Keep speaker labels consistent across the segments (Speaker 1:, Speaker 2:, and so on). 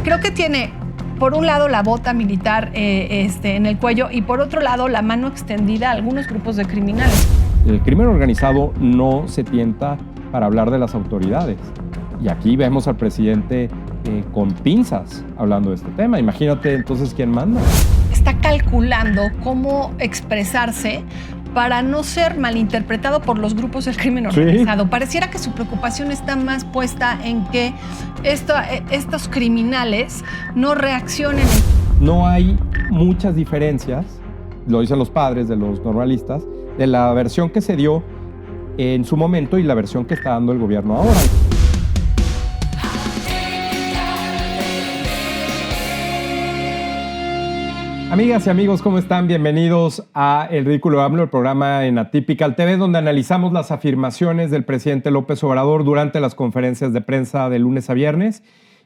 Speaker 1: Creo que tiene, por un lado, la bota militar en el cuello y por otro lado, la mano extendida a algunos grupos de criminales.
Speaker 2: El crimen organizado no se tienta para hablar de las autoridades. Y aquí vemos al presidente con pinzas hablando de este tema. Imagínate entonces quién manda.
Speaker 1: Está calculando cómo expresarse para no ser malinterpretado por los grupos del crimen organizado. Sí. Pareciera que su preocupación está más puesta en que estos criminales no reaccionen.
Speaker 2: No hay muchas diferencias, lo dicen los padres de los normalistas, de la versión que se dio en su momento y la versión que está dando el gobierno ahora. Amigas y amigos, ¿cómo están? Bienvenidos a El Ridículo de AMLO, el programa en Atypical TV, donde analizamos las afirmaciones del presidente López Obrador durante las conferencias de prensa de lunes a viernes.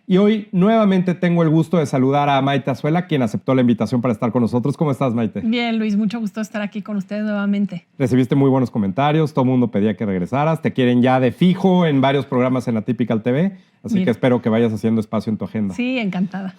Speaker 2: Y hoy nuevamente tengo el gusto de saludar a Maite Azuela, quien aceptó la invitación para estar con nosotros. ¿Cómo estás, Maite?
Speaker 1: Bien, Luis, mucho gusto estar aquí con ustedes nuevamente.
Speaker 2: Recibiste muy buenos comentarios, todo el mundo pedía que regresaras, te quieren ya de fijo en varios programas en Atypical TV, así que espero que vayas haciendo espacio en tu agenda.
Speaker 1: Sí, encantada.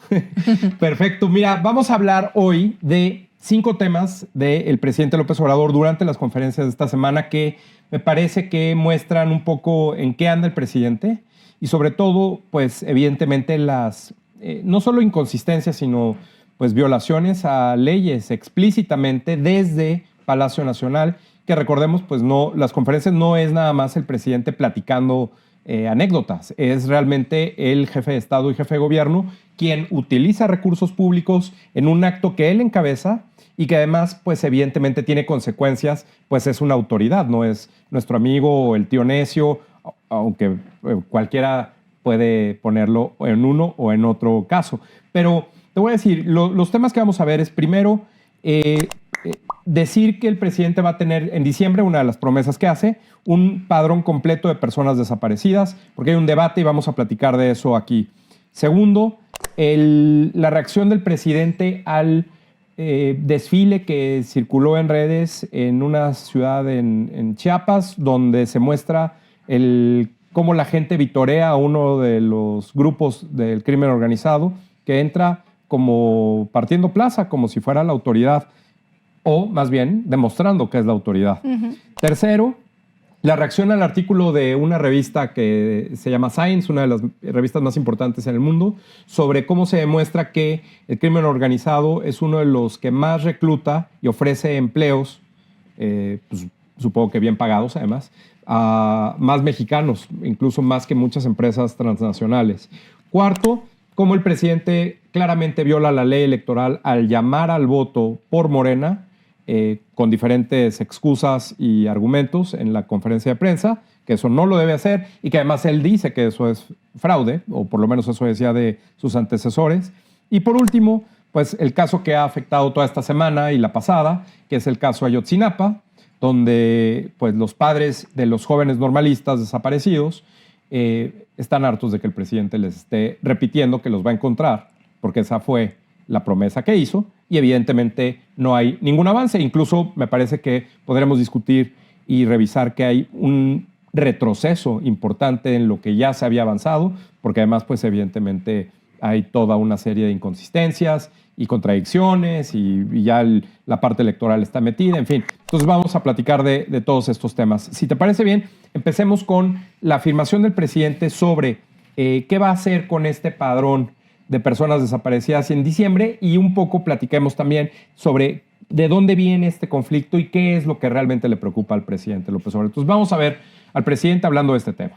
Speaker 2: Perfecto. Mira, vamos a hablar hoy de 5 temas del presidente López Obrador durante las conferencias de esta semana que me parece que muestran un poco en qué anda el presidente. Y sobre todo, pues evidentemente las, no solo inconsistencias, sino pues violaciones a leyes explícitamente desde Palacio Nacional, que recordemos, pues no, las conferencias no es nada más el presidente platicando anécdotas, es realmente el jefe de Estado y jefe de gobierno quien utiliza recursos públicos en un acto que él encabeza y que además, pues evidentemente tiene consecuencias, pues es una autoridad, no es nuestro amigo o el tío necio, aunque cualquiera puede ponerlo en uno o en otro caso. Pero te voy a decir, los temas que vamos a ver es primero decir que el presidente va a tener en diciembre, una de las promesas que hace, un padrón completo de personas desaparecidas, porque hay un debate y vamos a platicar de eso aquí. Segundo, la reacción del presidente al desfile que circuló en redes en una ciudad en Chiapas, donde se muestra cómo la gente vitorea a uno de los grupos del crimen organizado que entra como partiendo plaza, como si fuera la autoridad, o más bien demostrando que es la autoridad. Uh-huh. Tercero, la reacción al artículo de una revista que se llama Science, una de las revistas más importantes en el mundo, sobre cómo se demuestra que el crimen organizado es uno de los que más recluta y ofrece empleos, pues, supongo que bien pagados además, a más mexicanos, incluso más que muchas empresas transnacionales. Cuarto, cómo el presidente claramente viola la ley electoral al llamar al voto por Morena, con diferentes excusas y argumentos en la conferencia de prensa, que eso no lo debe hacer y que además él dice que eso es fraude, o por lo menos eso decía de sus antecesores. Y por último, pues el caso que ha afectado toda esta semana y la pasada, que es el caso Ayotzinapa, donde pues, los padres de los jóvenes normalistas desaparecidos están hartos de que el presidente les esté repitiendo que los va a encontrar, porque esa fue la promesa que hizo, y evidentemente no hay ningún avance. Incluso me parece que podremos discutir y revisar que hay un retroceso importante en lo que ya se había avanzado, porque además pues evidentemente hay toda una serie de inconsistencias y contradicciones y ya la parte electoral está metida, en fin. Entonces vamos a platicar de todos estos temas. Si te parece bien, empecemos con la afirmación del presidente sobre qué va a hacer con este padrón de personas desaparecidas en diciembre y un poco platiquemos también sobre de dónde viene este conflicto y qué es lo que realmente le preocupa al presidente López Obrador. Entonces vamos a ver al presidente hablando de este tema.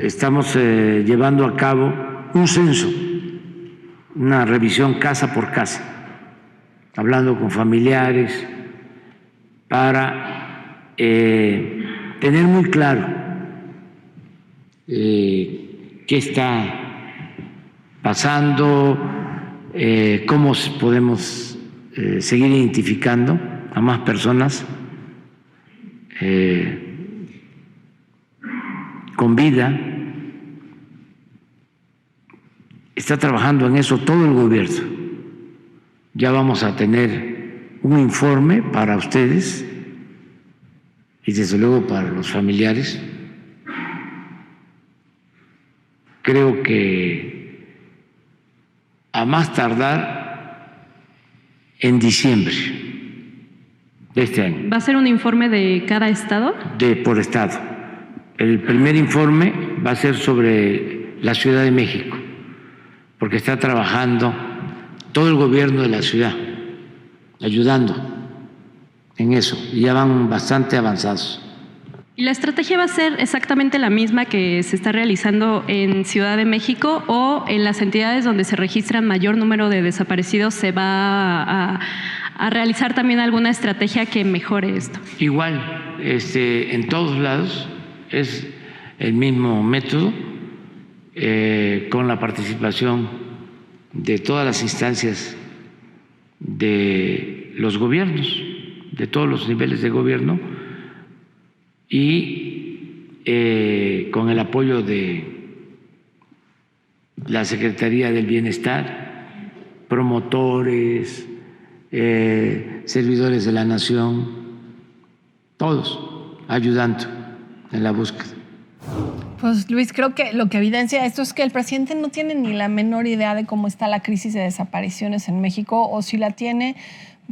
Speaker 3: Estamos llevando a cabo un censo, una revisión casa por casa, hablando con familiares para tener muy claro qué está pasando, cómo podemos seguir identificando a más personas con vida. Está trabajando en eso todo el gobierno. Ya vamos a tener un informe para ustedes y desde luego para los familiares. Creo que a más tardar en diciembre de este año.
Speaker 4: ¿Va a ser un informe de cada estado?
Speaker 3: Por estado. El primer informe va a ser sobre la Ciudad de México, porque está trabajando todo el gobierno de la ciudad, ayudando en eso, y ya van bastante avanzados.
Speaker 4: ¿Y la estrategia va a ser exactamente la misma que se está realizando en Ciudad de México o en las entidades donde se registran mayor número de desaparecidos se va a realizar también alguna estrategia que mejore esto?
Speaker 3: Igual, en todos lados es el mismo método, con la participación de todas las instancias de los gobiernos, de todos los niveles de gobierno, y con el apoyo de la Secretaría del Bienestar, promotores, servidores de la nación, todos ayudando en la búsqueda.
Speaker 1: Pues Luis, creo que lo que evidencia esto es que el presidente no tiene ni la menor idea de cómo está la crisis de desapariciones en México, o si la tiene,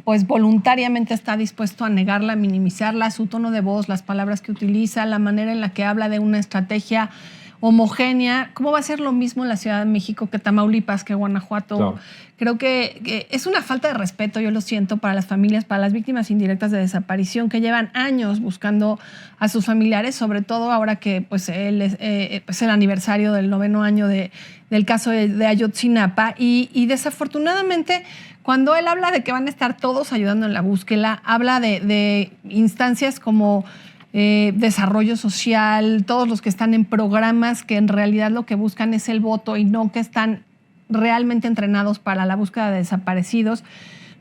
Speaker 1: pues voluntariamente está dispuesto a negarla, a minimizarla, su tono de voz, las palabras que utiliza, la manera en la que habla de una estrategia homogénea. ¿Cómo va a ser lo mismo en la Ciudad de México que Tamaulipas, que Guanajuato? Claro. Creo que es una falta de respeto, yo lo siento, para las familias, para las víctimas indirectas de desaparición que llevan años buscando a sus familiares, sobre todo ahora que pues, es el aniversario del 9º año del caso de Ayotzinapa. Y desafortunadamente, cuando él habla de que van a estar todos ayudando en la búsqueda, habla de instancias como desarrollo social, todos los que están en programas que en realidad lo que buscan es el voto y no que están realmente entrenados para la búsqueda de desaparecidos.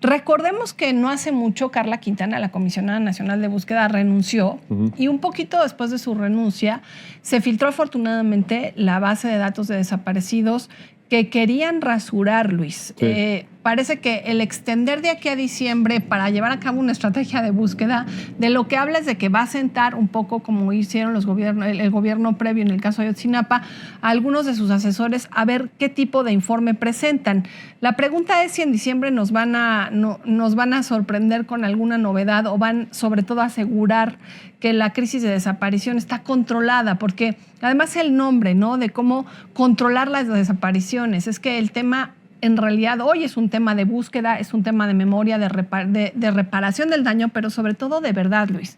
Speaker 1: Recordemos que no hace mucho Carla Quintana, la Comisionada Nacional de Búsqueda, renunció y un poquito después de su renuncia se filtró afortunadamente la base de datos de desaparecidos que querían rasurar, Luis. Sí. Parece que el extender de aquí a diciembre para llevar a cabo una estrategia de búsqueda, de lo que habla es de que va a sentar un poco como hicieron los gobiernos, el gobierno previo en el caso de Ayotzinapa, a algunos de sus asesores a ver qué tipo de informe presentan. La pregunta es si en diciembre nos van a sorprender con alguna novedad o van sobre todo a asegurar que la crisis de desaparición está controlada, porque además el nombre, ¿no?, de cómo controlar las desapariciones, es que el tema en realidad hoy es un tema de búsqueda, es un tema de memoria, de reparación del daño, pero sobre todo de verdad, Luis.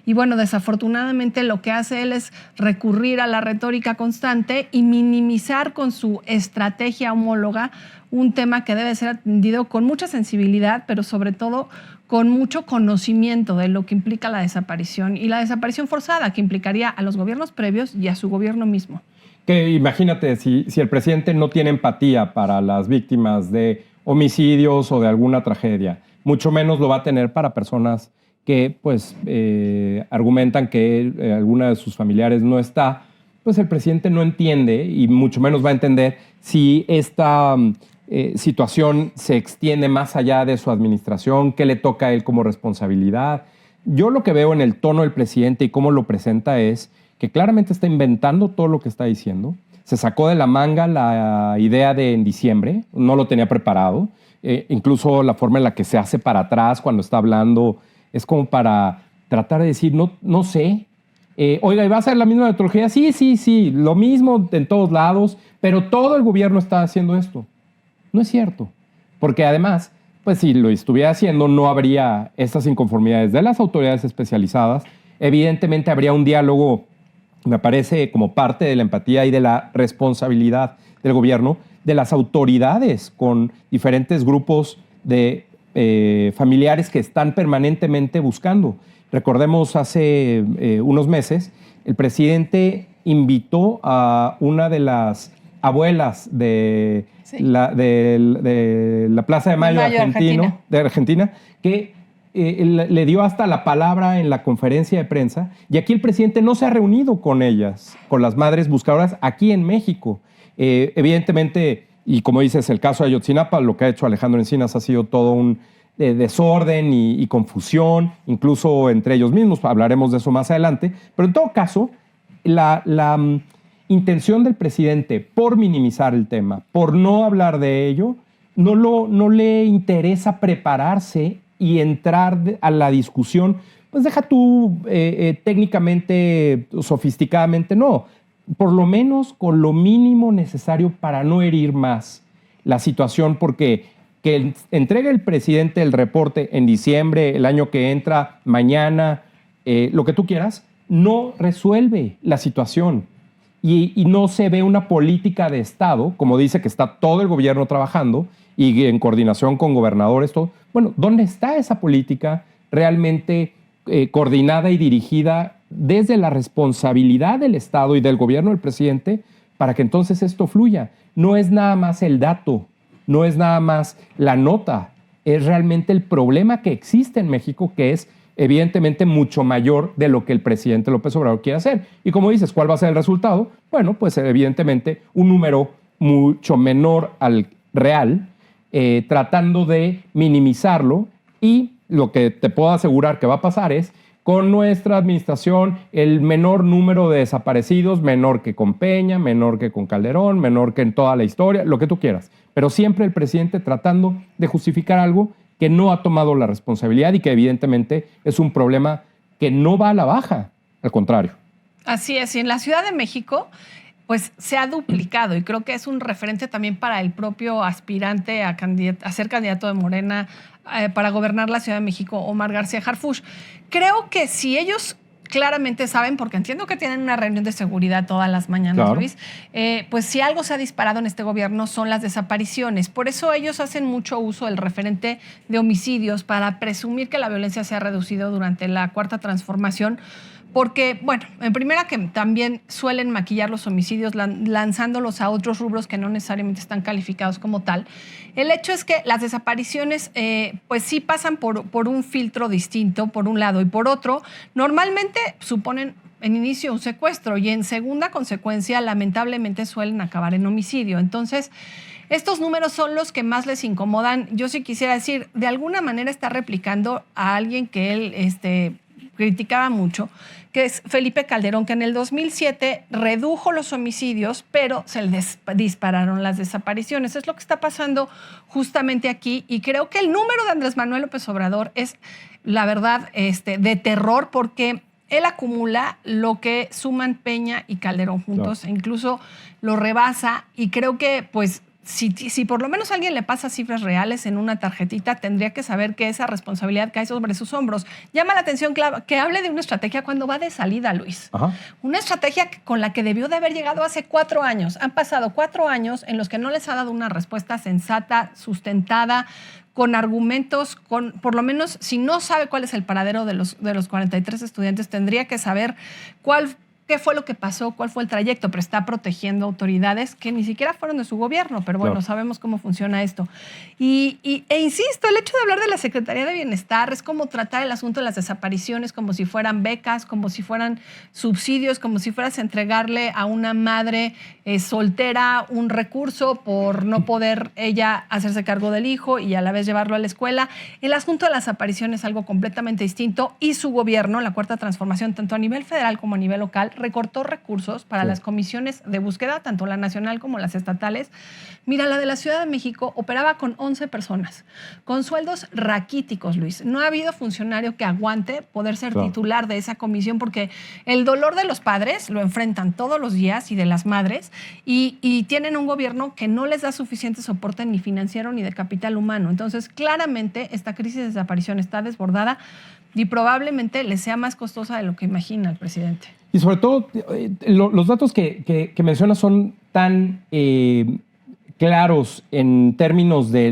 Speaker 1: Y bueno, desafortunadamente lo que hace él es recurrir a la retórica constante y minimizar con su estrategia homóloga un tema que debe ser atendido con mucha sensibilidad, pero sobre todo con mucho conocimiento de lo que implica la desaparición y la desaparición forzada, que implicaría a los gobiernos previos y a su gobierno mismo.
Speaker 2: Que imagínate, si el presidente no tiene empatía para las víctimas de homicidios o de alguna tragedia, mucho menos lo va a tener para personas que pues argumentan que alguna de sus familiares no está, pues el presidente no entiende y mucho menos va a entender si esta situación se extiende más allá de su administración, qué le toca a él como responsabilidad. Yo lo que veo en el tono del presidente y cómo lo presenta es que claramente está inventando todo lo que está diciendo. Se sacó de la manga la idea de en diciembre, no lo tenía preparado. Incluso la forma en la que se hace para atrás cuando está hablando es como para tratar de decir, no sé. Oiga, ¿y va a ser la misma metodología? Sí, lo mismo en todos lados, pero todo el gobierno está haciendo esto. No es cierto, porque además, pues si lo estuviera haciendo, no habría estas inconformidades de las autoridades especializadas. Evidentemente habría un diálogo, me parece, como parte de la empatía y de la responsabilidad del gobierno, de las autoridades con diferentes grupos de familiares que están permanentemente buscando. Recordemos, hace unos meses, el presidente invitó a una de las abuelas de la Plaza de Mayo de Argentina, que le dio hasta la palabra en la conferencia de prensa, y aquí el presidente no se ha reunido con ellas, con las madres buscadoras aquí en México. Evidentemente, y como dices, el caso de Ayotzinapa, lo que ha hecho Alejandro Encinas ha sido todo un desorden y confusión, incluso entre ellos mismos, hablaremos de eso más adelante, pero en todo caso, la intención del presidente por minimizar el tema, por no hablar de ello, no le interesa prepararse y entrar a la discusión, pues deja tú técnicamente, sofisticadamente, no. Por lo menos con lo mínimo necesario para no herir más la situación, porque que entregue el presidente el reporte en diciembre, el año que entra, mañana, lo que tú quieras, no resuelve la situación. Y no se ve una política de Estado, como dice que está todo el gobierno trabajando y en coordinación con gobernadores, todo. Bueno, ¿dónde está esa política realmente coordinada y dirigida desde la responsabilidad del Estado y del gobierno del presidente para que entonces esto fluya? No es nada más el dato, no es nada más la nota, es realmente el problema que existe en México, que es evidentemente mucho mayor de lo que el presidente López Obrador quiere hacer. Y como dices, ¿cuál va a ser el resultado? Bueno, pues evidentemente un número mucho menor al real, tratando de minimizarlo, y lo que te puedo asegurar que va a pasar es, con nuestra administración, el menor número de desaparecidos, menor que con Peña, menor que con Calderón, menor que en toda la historia, lo que tú quieras. Pero siempre el presidente tratando de justificar algo que no ha tomado la responsabilidad y que evidentemente es un problema que no va a la baja, al contrario.
Speaker 1: Así es, y en la Ciudad de México pues se ha duplicado, y creo que es un referente también para el propio aspirante a ser candidato de Morena para gobernar la Ciudad de México, Omar García Harfuch. Creo que si ellos claramente saben, porque entiendo que tienen una reunión de seguridad todas las mañanas, claro, Luis, pues si algo se ha disparado en este gobierno son las desapariciones. Por eso ellos hacen mucho uso del referente de homicidios para presumir que la violencia se ha reducido durante la Cuarta Transformación, porque, bueno, en primera que también suelen maquillar los homicidios lanzándolos a otros rubros que no necesariamente están calificados como tal. El hecho es que las desapariciones pues sí pasan por un filtro distinto, por un lado, y por otro, normalmente suponen en inicio un secuestro y en segunda consecuencia lamentablemente suelen acabar en homicidio. Entonces, estos números son los que más les incomodan. Yo sí quisiera decir, de alguna manera está replicando a alguien que él criticaba mucho, que es Felipe Calderón, que en el 2007 redujo los homicidios, pero se le dispararon las desapariciones. Es lo que está pasando justamente aquí, y creo que el número de Andrés Manuel López Obrador es, la verdad, de terror, porque él acumula lo que suman Peña y Calderón juntos, claro, e incluso lo rebasa, y creo que, pues, si por lo menos a alguien le pasa cifras reales en una tarjetita, tendría que saber que esa responsabilidad cae sobre sus hombros. Llama la atención que hable de una estrategia cuando va de salida, Luis. Ajá. Una estrategia con la que debió de haber llegado hace 4 años. Han pasado 4 años en los que no les ha dado una respuesta sensata, sustentada, con argumentos, por lo menos, si no sabe cuál es el paradero de los 43 estudiantes, tendría que saber qué fue lo que pasó, cuál fue el trayecto, pero está protegiendo autoridades que ni siquiera fueron de su gobierno, pero bueno, claro, sabemos cómo funciona esto. E insisto, el hecho de hablar de la Secretaría de Bienestar es como tratar el asunto de las desapariciones como si fueran becas, como si fueran subsidios, como si fueras a entregarle a una madre soltera un recurso por no poder ella hacerse cargo del hijo y a la vez llevarlo a la escuela. El asunto de las desapariciones es algo completamente distinto, y su gobierno, la Cuarta Transformación, tanto a nivel federal como a nivel local, recortó recursos para las comisiones de búsqueda, tanto la nacional como las estatales. Mira, la de la Ciudad de México operaba con 11 personas, con sueldos raquíticos, Luis. No ha habido funcionario que aguante poder ser titular de esa comisión, porque el dolor de los padres lo enfrentan todos los días, y de las madres, y tienen un gobierno que no les da suficiente soporte ni financiero ni de capital humano. Entonces, claramente, esta crisis de desaparición está desbordada y probablemente le sea más costosa de lo que imagina el presidente.
Speaker 2: Y sobre todo, los datos que mencionas son tan claros en términos de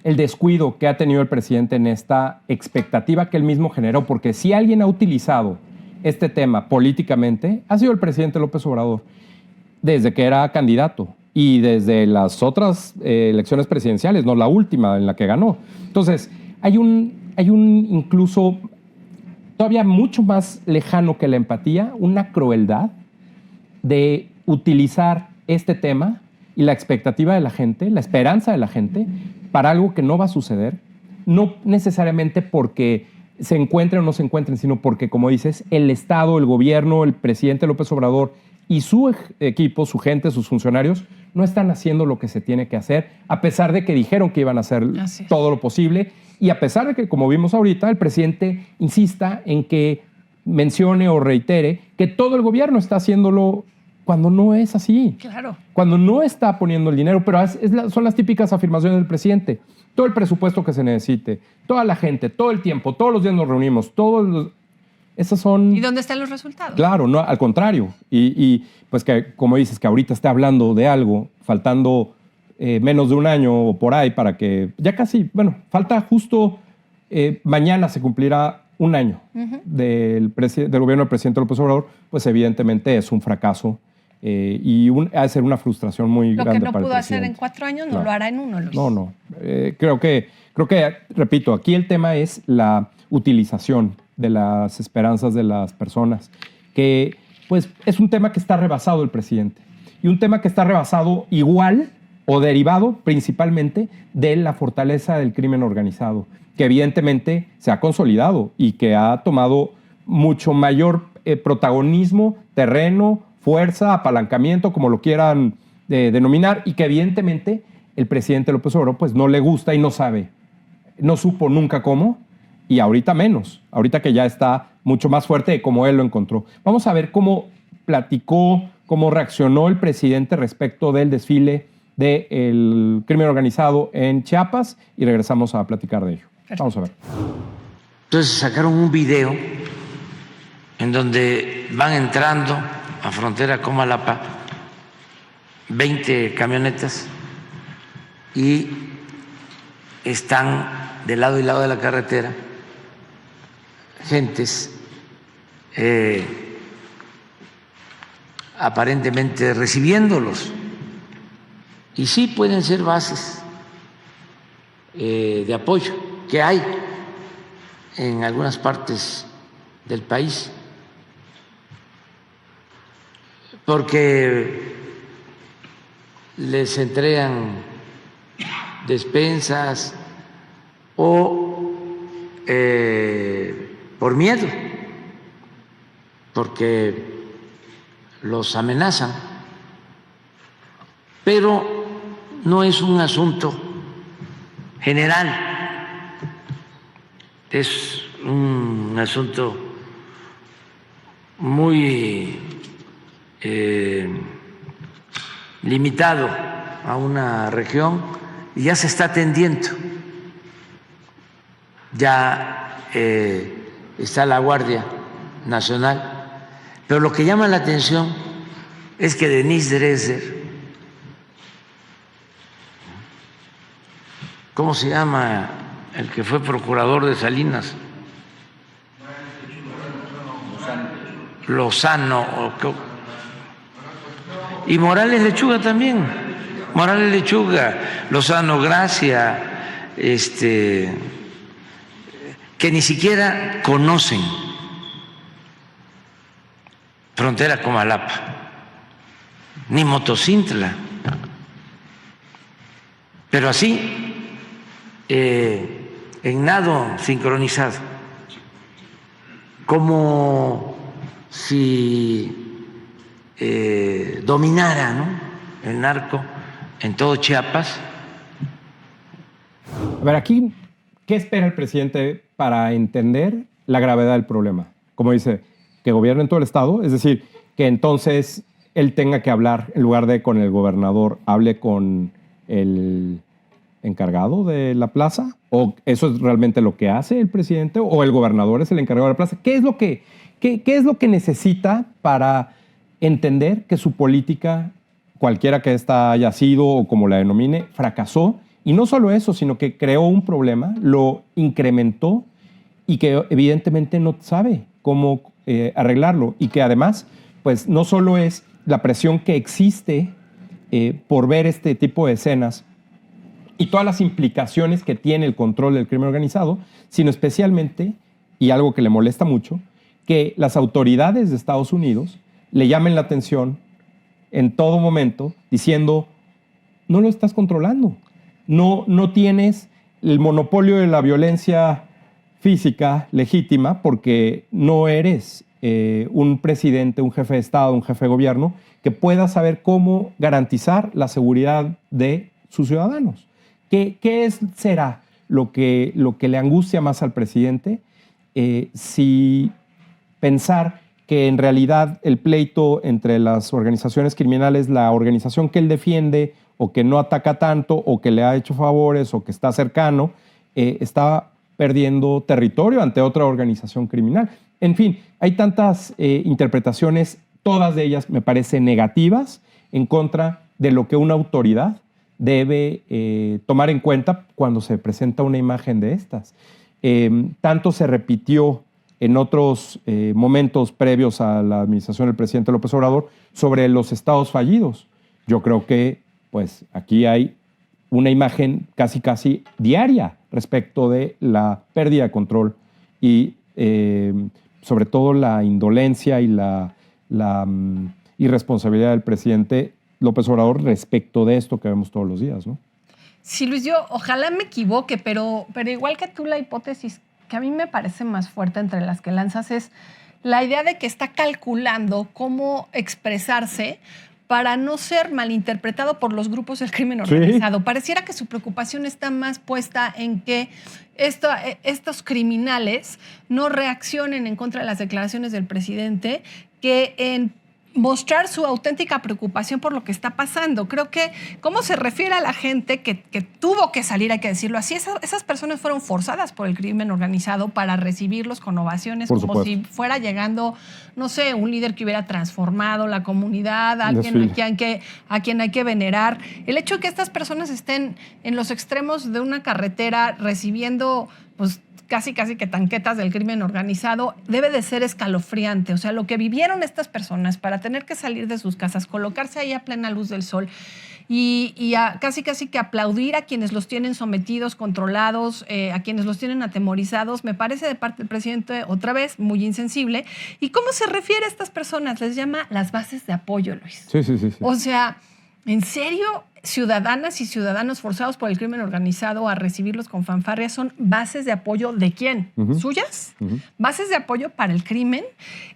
Speaker 2: el descuido que ha tenido el presidente en esta expectativa que él mismo generó, porque si alguien ha utilizado este tema políticamente, ha sido el presidente López Obrador, desde que era candidato y desde las otras elecciones presidenciales, no la última en la que ganó. Entonces, hay un incluso todavía mucho más lejano que la empatía, una crueldad de utilizar este tema y la expectativa de la gente, la esperanza de la gente, para algo que no va a suceder, no necesariamente porque se encuentren o no se encuentren, sino porque, como dices, el Estado, el gobierno, el presidente López Obrador y su equipo, su gente, sus funcionarios, no están haciendo lo que se tiene que hacer, a pesar de que dijeron que iban a hacer todo lo posible y a pesar de que, como vimos ahorita, el presidente insista en que mencione o reitere que todo el gobierno está haciéndolo cuando no es así.
Speaker 1: Claro.
Speaker 2: Cuando no está poniendo el dinero, pero son las típicas afirmaciones del presidente. Todo el presupuesto que se necesite, toda la gente, todo el tiempo, todos los días nos reunimos, esas son...
Speaker 1: ¿Y dónde están los resultados?
Speaker 2: Claro, no, al contrario. Y pues que, como dices, que ahorita esté hablando de algo, faltando menos de un año o por ahí para que... Ya casi, bueno, falta justo... mañana se cumplirá un año del gobierno del presidente López Obrador, pues evidentemente es un fracaso y ha de ser una frustración muy grande para el presidente.
Speaker 1: Lo que no pudo hacer en 4 años, no lo hará en 1.
Speaker 2: No. Creo que, repito, aquí el tema es la utilización de las esperanzas de las personas, que pues es un tema que está rebasado el presidente y un tema que está rebasado igual o derivado principalmente de la fortaleza del crimen organizado, que evidentemente se ha consolidado y que ha tomado mucho mayor protagonismo, terreno, fuerza, apalancamiento, como lo quieran denominar, y que evidentemente el presidente López Obrador pues no le gusta y no sabe, no supo nunca cómo, y ahorita menos, ahorita que ya está mucho más fuerte de cómo él lo encontró. Vamos a ver cómo platicó, cómo reaccionó el presidente respecto del desfile del crimen organizado en Chiapas y regresamos a platicar de ello. Vamos a ver.
Speaker 3: Entonces sacaron un video en donde van entrando a frontera Comalapa 20 camionetas y están de lado y lado de la carretera gentes aparentemente recibiéndolos. Y sí pueden ser bases de apoyo que hay en algunas partes del país, porque les entregan despensas o por miedo, porque los amenazan, pero no es un asunto general, es un asunto muy limitado a una región y ya se está atendiendo. Ya está la Guardia Nacional, pero lo que llama la atención es que Denise Dresser, ¿cómo se llama el que fue procurador de Salinas? Lozano. Y Morales Lechuga también. Morales Lechuga, Lozano Gracia, que ni siquiera conocen frontera Comalapa, ni Motocintla. Pero así, en nado sincronizado, como si dominara, ¿no?, el narco en todo Chiapas.
Speaker 2: A ver, aquí, ¿qué espera el presidente para entender la gravedad del problema? Como dice, que gobierne en todo el estado, es decir, que entonces él tenga que hablar, en lugar de con el gobernador, hable con el encargado de la plaza, o eso es realmente lo que hace el presidente, o el gobernador es el encargado de la plaza. ¿Qué es lo que necesita para entender que su política, cualquiera que ésta haya sido o como la denomine, fracasó? Y no solo eso, sino que creó un problema, lo incrementó y que evidentemente no sabe cómo arreglarlo, y que además, pues no solo es la presión que existe por ver este tipo de escenas y todas las implicaciones que tiene el control del crimen organizado, sino especialmente, y algo que le molesta mucho, que las autoridades de Estados Unidos le llamen la atención en todo momento diciendo: no lo estás controlando, no tienes el monopolio de la violencia física legítima porque no eres un presidente, un jefe de Estado, un jefe de gobierno, que pueda saber cómo garantizar la seguridad de sus ciudadanos. ¿Qué será lo que le angustia más al presidente? Si pensar que en realidad el pleito entre las organizaciones criminales, la organización que él defiende o que no ataca tanto o que le ha hecho favores o que está cercano, está perdiendo territorio ante otra organización criminal. En fin, hay tantas interpretaciones, todas de ellas me parecen negativas, en contra de lo que una autoridad debe tomar en cuenta cuando se presenta una imagen de estas. Tanto se repitió en otros momentos previos a la administración del presidente López Obrador sobre los estados fallidos. Yo creo que pues aquí hay una imagen casi diaria respecto de la pérdida de control y sobre todo la indolencia y la irresponsabilidad del presidente López Obrador respecto de esto que vemos todos los días, ¿no?
Speaker 1: Sí, Luis, yo ojalá me equivoque, pero igual que tú, la hipótesis que a mí me parece más fuerte entre las que lanzas es la idea de que está calculando cómo expresarse para no ser malinterpretado por los grupos del crimen organizado. Sí. Pareciera que su preocupación está más puesta en que estos criminales no reaccionen en contra de las declaraciones del presidente que en mostrar su auténtica preocupación por lo que está pasando. Creo que cómo se refiere a la gente que tuvo que salir, hay que decirlo así, esas personas fueron forzadas por el crimen organizado para recibirlos con ovaciones, por como supuesto. Si fuera llegando, no sé, un líder que hubiera transformado la comunidad, alguien a quien hay que venerar. El hecho de que estas personas estén en los extremos de una carretera recibiendo, pues, casi que tanquetas del crimen organizado, debe de ser escalofriante. O sea, lo que vivieron estas personas para tener que salir de sus casas, colocarse ahí a plena luz del sol y casi que aplaudir a quienes los tienen sometidos, controlados, a quienes los tienen atemorizados, me parece de parte del presidente, otra vez, muy insensible. ¿Y cómo se refiere a estas personas? Les llama las bases de apoyo, Luis.
Speaker 2: Sí.
Speaker 1: O sea, ¿en serio? Ciudadanas y ciudadanos forzados por el crimen organizado a recibirlos con fanfarria son bases de apoyo ¿de quién? ¿Suyas? Bases de apoyo para el crimen.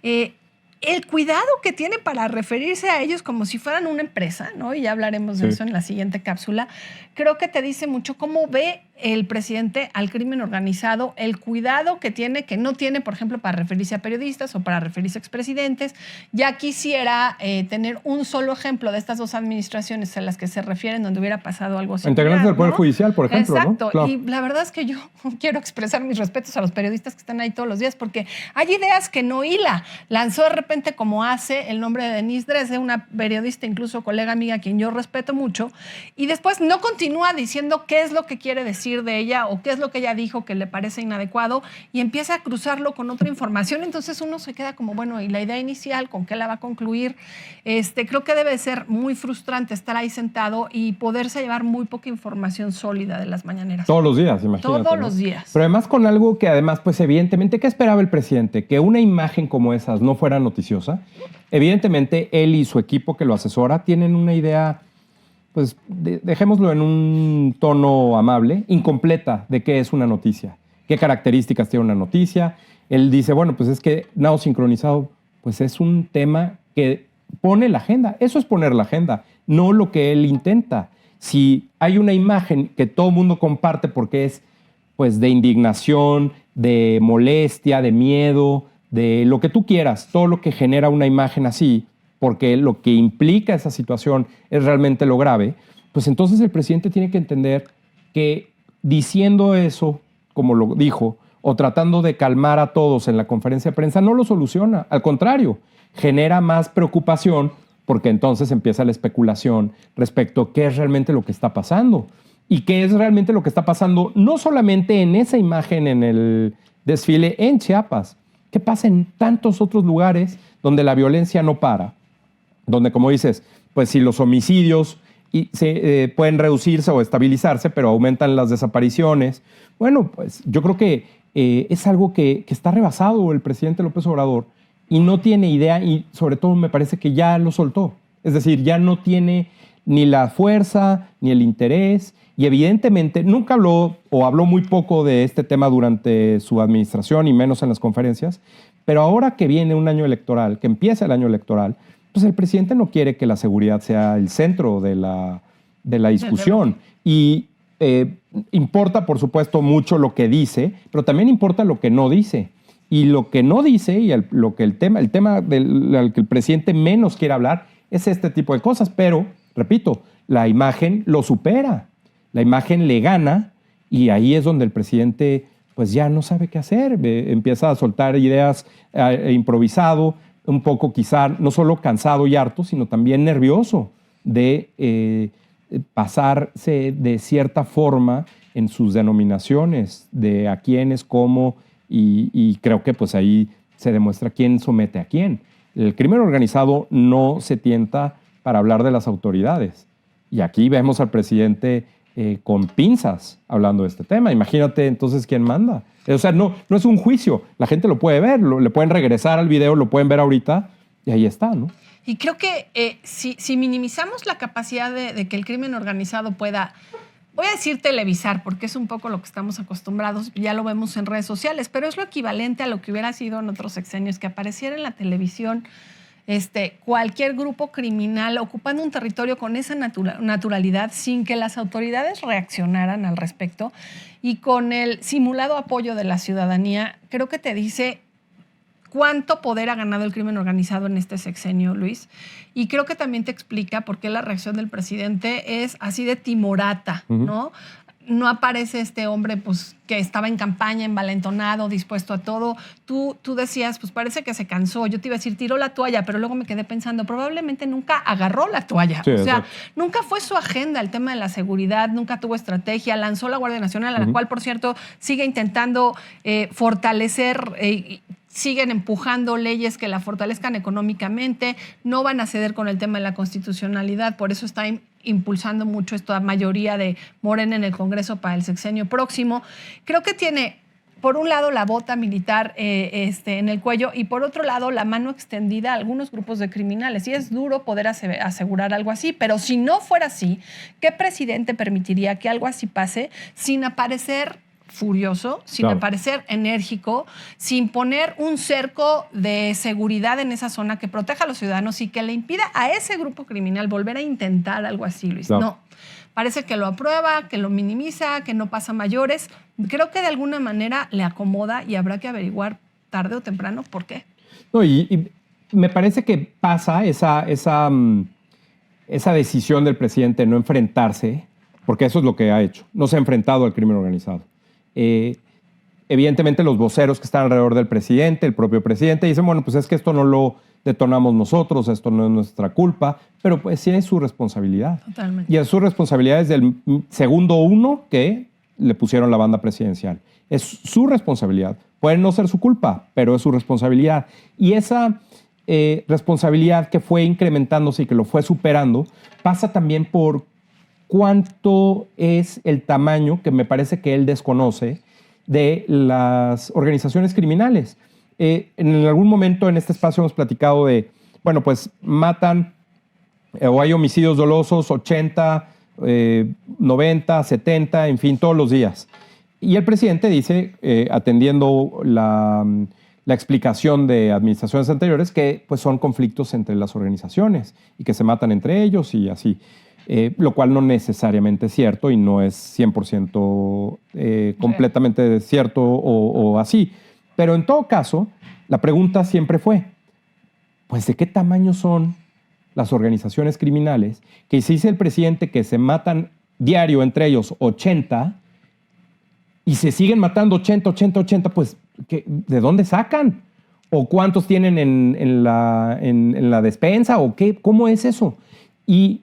Speaker 1: El cuidado que tiene para referirse a ellos como si fueran una empresa, ¿no? Y ya hablaremos de eso en la siguiente cápsula. Creo que te dice mucho cómo ve el presidente al crimen organizado, el cuidado que no tiene, por ejemplo, para referirse a periodistas o para referirse a expresidentes. Ya quisiera tener un solo ejemplo de estas dos administraciones a las que se refieren donde hubiera pasado algo similar.
Speaker 2: Integrantes del Poder Judicial, por ejemplo.
Speaker 1: Exacto.
Speaker 2: ¿No? Claro.
Speaker 1: Y la verdad es que yo quiero expresar mis respetos a los periodistas que están ahí todos los días porque hay ideas que no hila. Lanzó de repente, como hace, el nombre de Denise Dresde, una periodista, incluso colega amiga, a quien yo respeto mucho, y después no continúa diciendo qué es lo que quiere decir de ella o qué es lo que ella dijo que le parece inadecuado y empieza a cruzarlo con otra información. Entonces uno se queda como, bueno, ¿y la idea inicial con qué la va a concluir? Creo que debe ser muy frustrante estar ahí sentado y poderse llevar muy poca información sólida de las mañaneras.
Speaker 2: Todos los días, imagínate.
Speaker 1: Todos los días.
Speaker 2: Pero además con algo que además, pues evidentemente, ¿qué esperaba el presidente? Que una imagen como esas no fuera noticiosa. Evidentemente, él y su equipo que lo asesora tienen una idea, pues dejémoslo en un tono amable, incompleta de qué es una noticia, qué características tiene una noticia. Él dice, bueno, pues es que nado sincronizado, pues es un tema que pone la agenda. Eso es poner la agenda, no lo que él intenta. Si hay una imagen que todo el mundo comparte porque es pues de indignación, de molestia, de miedo, de lo que tú quieras, todo lo que genera una imagen así, porque lo que implica esa situación es realmente lo grave, pues entonces el presidente tiene que entender que diciendo eso, como lo dijo, o tratando de calmar a todos en la conferencia de prensa, no lo soluciona. Al contrario, genera más preocupación porque entonces empieza la especulación respecto a qué es realmente lo que está pasando. Y qué es realmente lo que está pasando, no solamente en esa imagen en el desfile en Chiapas, ¿qué pasa en tantos otros lugares donde la violencia no para? Donde, como dices, pues si los homicidios pueden reducirse o estabilizarse, pero aumentan las desapariciones. Bueno, pues yo creo que es algo que está rebasado el presidente López Obrador y no tiene idea y sobre todo me parece que ya lo soltó. Es decir, ya no tiene ni la fuerza ni el interés y evidentemente nunca habló o habló muy poco de este tema durante su administración y menos en las conferencias, Pero ahora que viene un año electoral, que empieza el año electoral, pues el presidente no quiere que la seguridad sea el centro de la discusión. Y importa, por supuesto, mucho lo que dice, pero también importa lo que no dice. Y lo que no dice y el tema del que el presidente menos quiere hablar es este tipo de cosas. Pero, repito, la imagen lo supera. La imagen le gana y ahí es donde el presidente pues ya no sabe qué hacer. Empieza a soltar ideas improvisado, un poco quizá no solo cansado y harto, sino también nervioso de pasarse de cierta forma en sus denominaciones de a quiénes, cómo, y creo que pues ahí se demuestra quién somete a quién. El crimen organizado no se tienta para hablar de las autoridades. Y aquí vemos al presidente con pinzas hablando de este tema. Imagínate entonces quién manda. O sea, no es un juicio. La gente lo puede ver, le pueden regresar al video, lo pueden ver ahorita y ahí está, ¿no?
Speaker 1: Y creo que si minimizamos la capacidad de que el crimen organizado pueda, voy a decir televisar, porque es un poco lo que estamos acostumbrados, ya lo vemos en redes sociales, pero es lo equivalente a lo que hubiera sido en otros sexenios, que apareciera en la televisión cualquier grupo criminal ocupando un territorio con esa naturalidad sin que las autoridades reaccionaran al respecto y con el simulado apoyo de la ciudadanía. Creo que te dice cuánto poder ha ganado el crimen organizado en este sexenio, Luis. Y creo que también te explica por qué la reacción del presidente es así de timorata, ¿no? No aparece este hombre pues, que estaba en campaña, envalentonado, dispuesto a todo. Tú decías, pues parece que se cansó. Yo te iba a decir, tiró la toalla, pero luego me quedé pensando, probablemente nunca agarró la toalla. Sí, o sea, nunca fue su agenda el tema de la seguridad, nunca tuvo estrategia. Lanzó la Guardia Nacional, a la cual, por cierto, sigue intentando fortalecer. Siguen empujando leyes que la fortalezcan económicamente, no van a ceder con el tema de la constitucionalidad, por eso está impulsando mucho esta mayoría de Morena en el Congreso para el sexenio próximo. Creo que tiene, por un lado, la bota militar en el cuello y por otro lado, la mano extendida a algunos grupos de criminales. Y es duro poder asegurar algo así, pero si no fuera así, ¿qué presidente permitiría que algo así pase sin aparecer furioso, sin aparecer enérgico, sin poner un cerco de seguridad en esa zona que proteja a los ciudadanos y que le impida a ese grupo criminal volver a intentar algo así, Luis? No. Parece que lo aprueba, que lo minimiza, que no pasa mayores. Creo que de alguna manera le acomoda y habrá que averiguar tarde o temprano por qué.
Speaker 2: No, y me parece que pasa esa decisión del presidente de no enfrentarse, porque eso es lo que ha hecho. No se ha enfrentado al crimen organizado. Evidentemente los voceros que están alrededor del presidente, el propio presidente, dicen, bueno, pues es que esto no lo detonamos nosotros, esto no es nuestra culpa, pero pues sí es su responsabilidad.
Speaker 1: Totalmente.
Speaker 2: Y es su responsabilidad desde el segundo uno que le pusieron la banda presidencial. Es su responsabilidad. Puede no ser su culpa, pero es su responsabilidad. Y esa responsabilidad que fue incrementándose y que lo fue superando, pasa también por cuánto es el tamaño, que me parece que él desconoce, de las organizaciones criminales. En algún momento en este espacio hemos platicado de, bueno, pues matan o hay homicidios dolosos 80, 90, 70, en fin, todos los días. Y el presidente dice, atendiendo la explicación de administraciones anteriores, que pues son conflictos entre las organizaciones y que se matan entre ellos y así. Lo cual no necesariamente es cierto y no es 100% completamente cierto o así. Pero en todo caso, la pregunta siempre fue, pues ¿de qué tamaño son las organizaciones criminales? Que si dice el presidente que se matan diario entre ellos 80 y se siguen matando 80, pues ¿de dónde sacan? ¿O cuántos tienen en la despensa? ¿O qué? ¿Cómo es eso? Y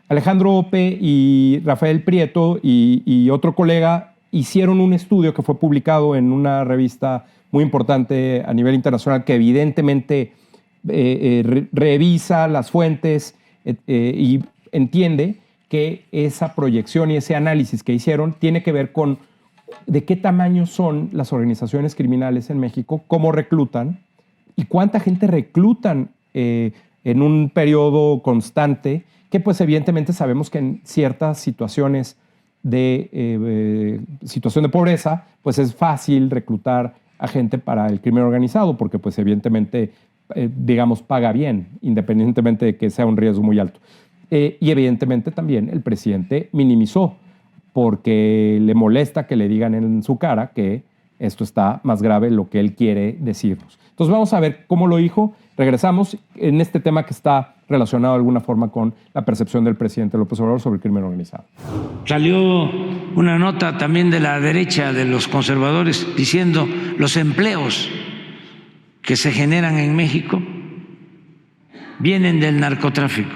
Speaker 2: Alejandro Ope y Rafael Prieto y otro colega hicieron un estudio que fue publicado en una revista muy importante a nivel internacional que evidentemente revisa las fuentes y entiende que esa proyección y ese análisis que hicieron tiene que ver con de qué tamaño son las organizaciones criminales en México, cómo reclutan y cuánta gente reclutan en un periodo constante, que pues evidentemente sabemos que en ciertas situaciones de situación de pobreza, pues es fácil reclutar a gente para el crimen organizado, porque pues evidentemente, digamos, paga bien, independientemente de que sea un riesgo muy alto. Y evidentemente también el presidente minimizó, porque le molesta que le digan en su cara que esto está más grave de lo que él quiere decirnos. Entonces vamos a ver cómo lo dijo. Regresamos en este tema que está relacionado de alguna forma con la percepción del presidente López Obrador sobre el crimen organizado.
Speaker 3: Salió una nota también de la derecha, de los conservadores, diciendo los empleos que se generan en México vienen del narcotráfico.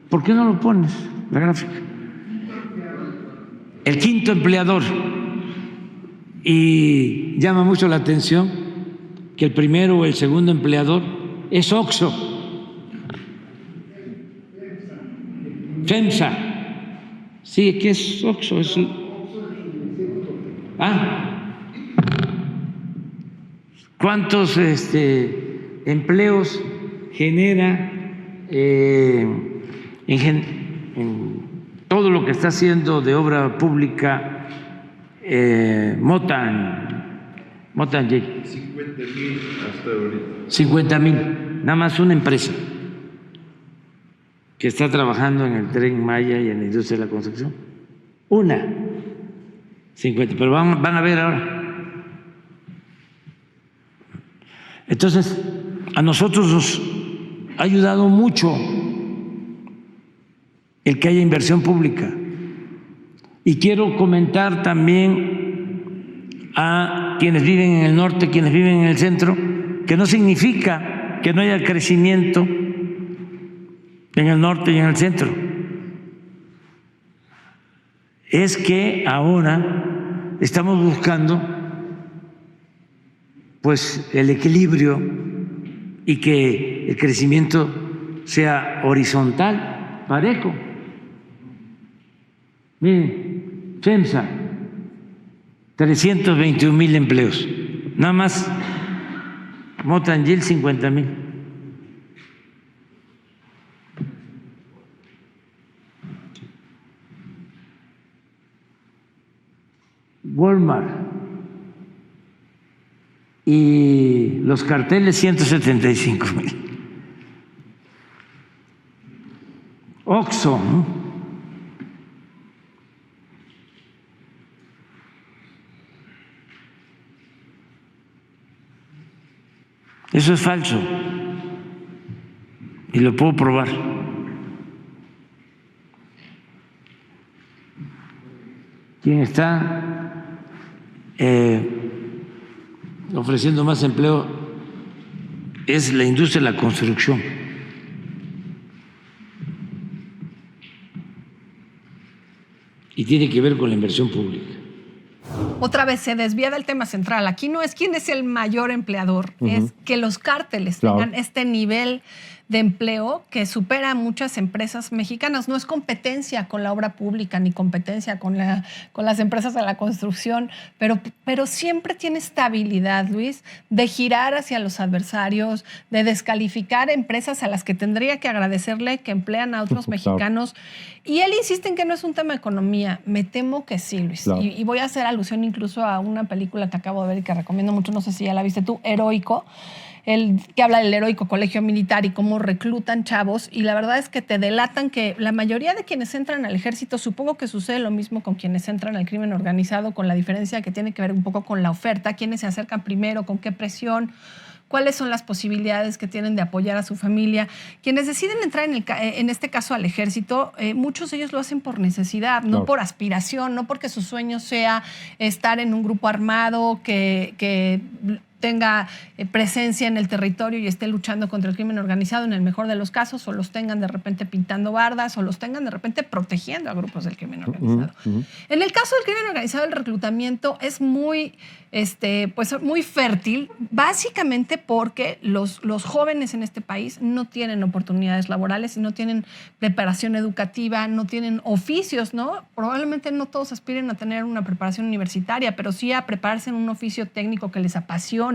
Speaker 3: ¿Por qué no lo pones, la gráfica? El quinto empleador. Y llama mucho la atención que el primero o el segundo empleador es OXXO, FEMSA. Sí, ¿qué es OXXO? ¿Cuántos empleos genera en todo lo que está haciendo de obra pública Motan
Speaker 5: 50,000 hasta ahorita.
Speaker 3: 50,000, nada más una empresa que está trabajando en el Tren Maya y en la industria de la construcción. Una, 50, pero van a ver ahora. Entonces, a nosotros nos ha ayudado mucho el que haya inversión pública. Y quiero comentar también a quienes viven en el norte, quienes viven en el centro, que no significa que no haya crecimiento en el norte y en el centro. Es que ahora estamos buscando pues el equilibrio y que el crecimiento sea horizontal, parejo. Miren, FEMSA, 321,000 empleos, nada más Motangil 50,000. Walmart y los carteles 175,000. OXXO, ¿no? Eso es falso y lo puedo probar. Quien está ofreciendo más empleo es la industria de la construcción. Y tiene que ver con la inversión pública.
Speaker 1: Otra vez se desvía del tema central. Aquí no es quién es el mayor empleador, es que los cárteles tengan este nivel de empleo que supera a muchas empresas mexicanas. No es competencia con la obra pública ni competencia con las empresas de la construcción, pero siempre tiene esta habilidad, Luis, de girar hacia los adversarios, de descalificar empresas a las que tendría que agradecerle que emplean a otros mexicanos. Y él insiste en que no es un tema de economía. Me temo que sí, Luis. Claro. Y voy a hacer alusión incluso a una película que acabo de ver y que recomiendo mucho, no sé si ya la viste tú, Heroico, que habla del heroico colegio militar y cómo reclutan chavos, y la verdad es que te delatan que la mayoría de quienes entran al ejército, supongo que sucede lo mismo con quienes entran al crimen organizado, con la diferencia que tiene que ver un poco con la oferta, quiénes se acercan primero, con qué presión, cuáles son las posibilidades que tienen de apoyar a su familia. Quienes deciden entrar en este caso al ejército, muchos de ellos lo hacen por necesidad, no por aspiración, no porque su sueño sea estar en un grupo armado que tenga presencia en el territorio y esté luchando contra el crimen organizado en el mejor de los casos, o los tengan de repente pintando bardas, o los tengan de repente protegiendo a grupos del crimen organizado. En el caso del crimen organizado, el reclutamiento es muy fértil, básicamente porque los jóvenes en este país no tienen oportunidades laborales y no tienen preparación educativa, no tienen oficios, ¿no? Probablemente no todos aspiren a tener una preparación universitaria, pero sí a prepararse en un oficio técnico que les apasione,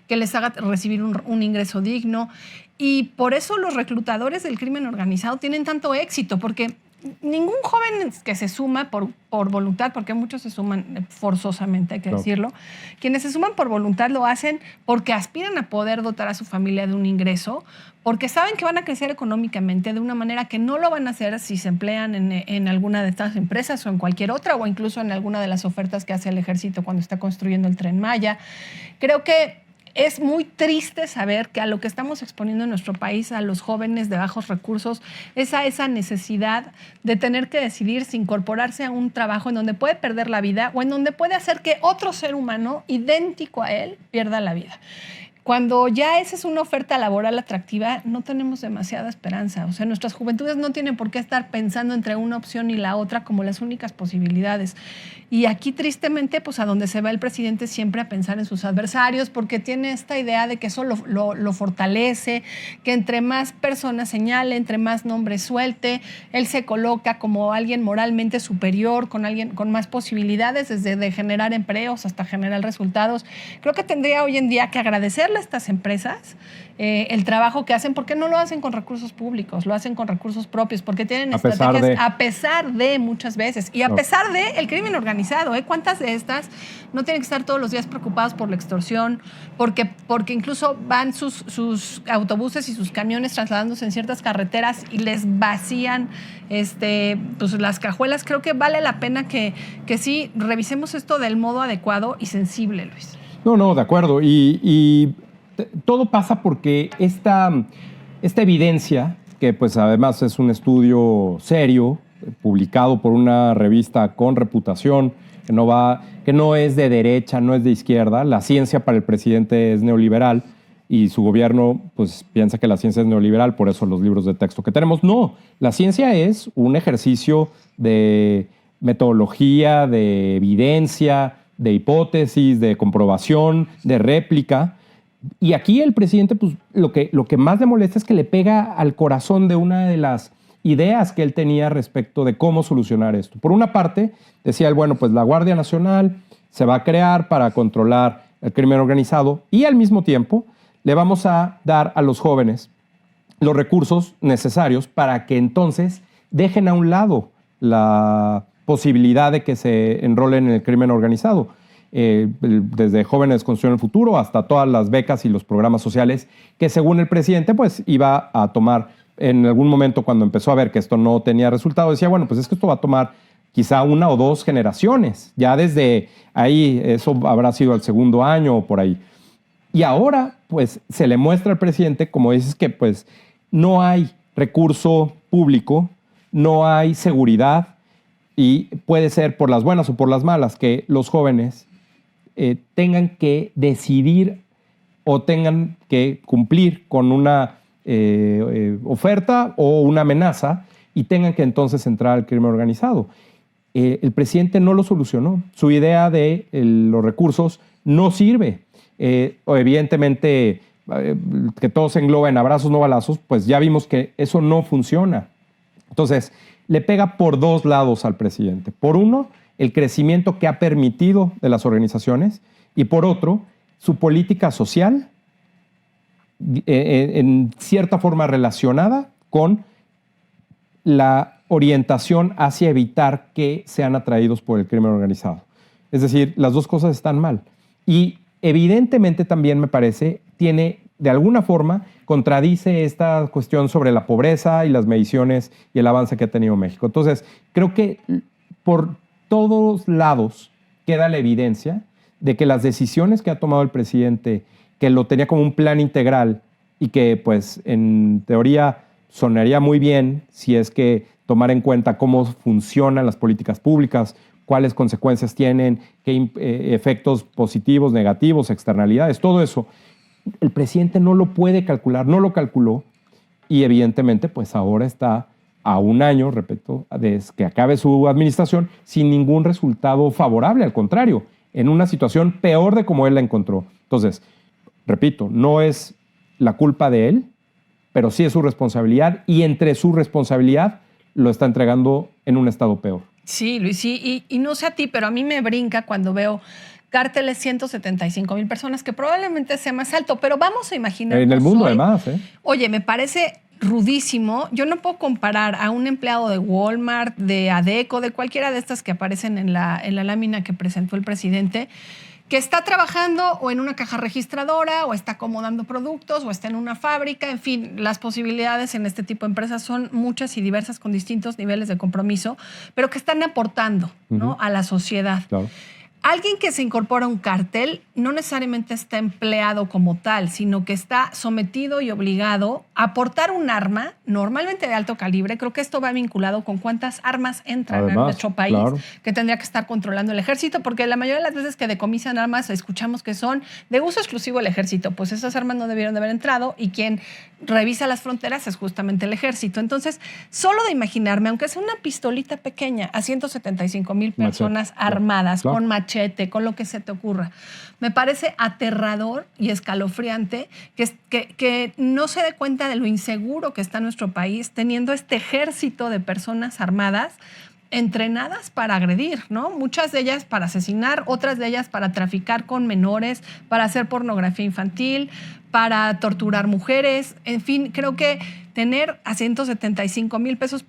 Speaker 1: que les haga recibir un ingreso digno. Y por eso los reclutadores del crimen organizado tienen tanto éxito, porque ningún joven que se suma por voluntad, porque muchos se suman forzosamente, hay que decirlo, quienes se suman por voluntad lo hacen porque aspiran a poder dotar a su familia de un ingreso, porque saben que van a crecer económicamente de una manera que no lo van a hacer si se emplean en alguna de estas empresas o en cualquier otra, o incluso en alguna de las ofertas que hace el ejército cuando está construyendo el Tren Maya. Creo que es muy triste saber que a lo que estamos exponiendo en nuestro país, a los jóvenes de bajos recursos, es a esa necesidad de tener que decidir si incorporarse a un trabajo en donde puede perder la vida o en donde puede hacer que otro ser humano idéntico a él pierda la vida. Cuando ya esa es una oferta laboral atractiva, no tenemos demasiada esperanza. O sea, nuestras juventudes no tienen por qué estar pensando entre una opción y la otra como las únicas posibilidades. Y aquí, tristemente, pues a donde se va el presidente siempre a pensar en sus adversarios, porque tiene esta idea de que eso lo fortalece, que entre más personas señale, entre más nombres suelte, él se coloca como alguien moralmente superior, con alguien con más posibilidades, desde de generar empleos hasta generar resultados. Creo que tendría hoy en día que agradecerle a estas empresas el trabajo que hacen, porque no lo hacen con recursos públicos, lo hacen con recursos propios, porque tienen estrategias a pesar de muchas veces, y a pesar de el crimen organizado. ¿Cuántas de estas no tienen que estar todos los días preocupados por la extorsión, porque incluso van sus autobuses y sus camiones trasladándose en ciertas carreteras y les vacían pues las cajuelas? Creo que vale la pena que sí revisemos esto del modo adecuado y sensible, Luis.
Speaker 2: No, de acuerdo. Y todo pasa porque esta evidencia, que pues además es un estudio serio, publicado por una revista con reputación, que no es de derecha, no es de izquierda. La ciencia para el presidente es neoliberal y su gobierno pues piensa que la ciencia es neoliberal, por eso los libros de texto que tenemos. No, la ciencia es un ejercicio de metodología, de evidencia, de hipótesis, de comprobación, de réplica. Y aquí el presidente, pues lo que más le molesta es que le pega al corazón de una de las ideas que él tenía respecto de cómo solucionar esto. Por una parte, decía él, bueno, pues la Guardia Nacional se va a crear para controlar el crimen organizado y al mismo tiempo le vamos a dar a los jóvenes los recursos necesarios para que entonces dejen a un lado la posibilidad de que se enrolen en el crimen organizado. Desde Jóvenes Construyendo el Futuro hasta todas las becas y los programas sociales que según el presidente pues iba a tomar en algún momento. Cuando empezó a ver que esto no tenía resultado, decía, bueno, pues es que esto va a tomar quizá 1 o 2 generaciones. Ya desde ahí, eso habrá sido el segundo año o por ahí. Y ahora pues se le muestra al presidente, como dices, que pues no hay recurso público, no hay seguridad, y puede ser por las buenas o por las malas que los jóvenes tengan que decidir o tengan que cumplir con una oferta o una amenaza y tengan que entonces entrar al crimen organizado. El presidente no lo solucionó. Su idea de los recursos no sirve. Evidentemente, que todo se engloba en abrazos, no balazos, pues ya vimos que eso no funciona. Entonces, le pega por 2 lados al presidente. Por uno, el crecimiento que ha permitido de las organizaciones, y por otro, su política social en cierta forma relacionada con la orientación hacia evitar que sean atraídos por el crimen organizado. Es decir, las dos cosas están mal. Y evidentemente también me parece, de alguna forma, contradice esta cuestión sobre la pobreza y las mediciones y el avance que ha tenido México. Entonces, creo que por todos lados queda la evidencia de que las decisiones que ha tomado el presidente, que lo tenía como un plan integral y que, pues, en teoría sonaría muy bien si es que tomar en cuenta cómo funcionan las políticas públicas, cuáles consecuencias tienen, qué efectos positivos, negativos, externalidades, todo eso. El presidente no lo puede calcular, no lo calculó, y evidentemente pues ahora está a 1 año, repito, desde que acabe su administración sin ningún resultado favorable, al contrario, en una situación peor de como él la encontró. Entonces, repito, no es la culpa de él, pero sí es su responsabilidad, y entre su responsabilidad lo está entregando en un estado peor.
Speaker 1: Sí, Luis, sí, y no sé a ti, pero a mí me brinca cuando veo cárteles 175,000 personas, que probablemente sea más alto, pero vamos a imaginar.
Speaker 2: En el mundo, además.
Speaker 1: Oye, me parece rudísimo. Yo no puedo comparar a un empleado de Walmart, de Adecco, de cualquiera de estas que aparecen en la lámina que presentó el presidente, que está trabajando o en una caja registradora, o está acomodando productos, o está en una fábrica. En fin, las posibilidades en este tipo de empresas son muchas y diversas, con distintos niveles de compromiso, pero que están aportando, ¿no?, a la sociedad.
Speaker 2: Claro.
Speaker 1: Alguien que se incorpora a un cártel no necesariamente está empleado como tal, sino que está sometido y obligado a portar un arma, normalmente de alto calibre. Creo que esto va vinculado con cuántas armas entran a nuestro país, claro, que tendría que estar controlando el ejército, porque la mayoría de las veces que decomisan armas escuchamos que son de uso exclusivo del ejército. Pues esas armas no debieron de haber entrado, y quien revisa las fronteras es justamente el ejército. Entonces, solo de imaginarme, aunque sea una pistolita pequeña, a 175,000 personas armadas, con machete, con lo que se te ocurra, me parece aterrador y escalofriante que no se dé cuenta de lo inseguro que está nuestro país, teniendo este ejército de personas armadas entrenadas para agredir, ¿no? Muchas de ellas para asesinar, otras de ellas para traficar con menores, para hacer pornografía infantil, para torturar mujeres. En fin, creo que tener a 175,000 personas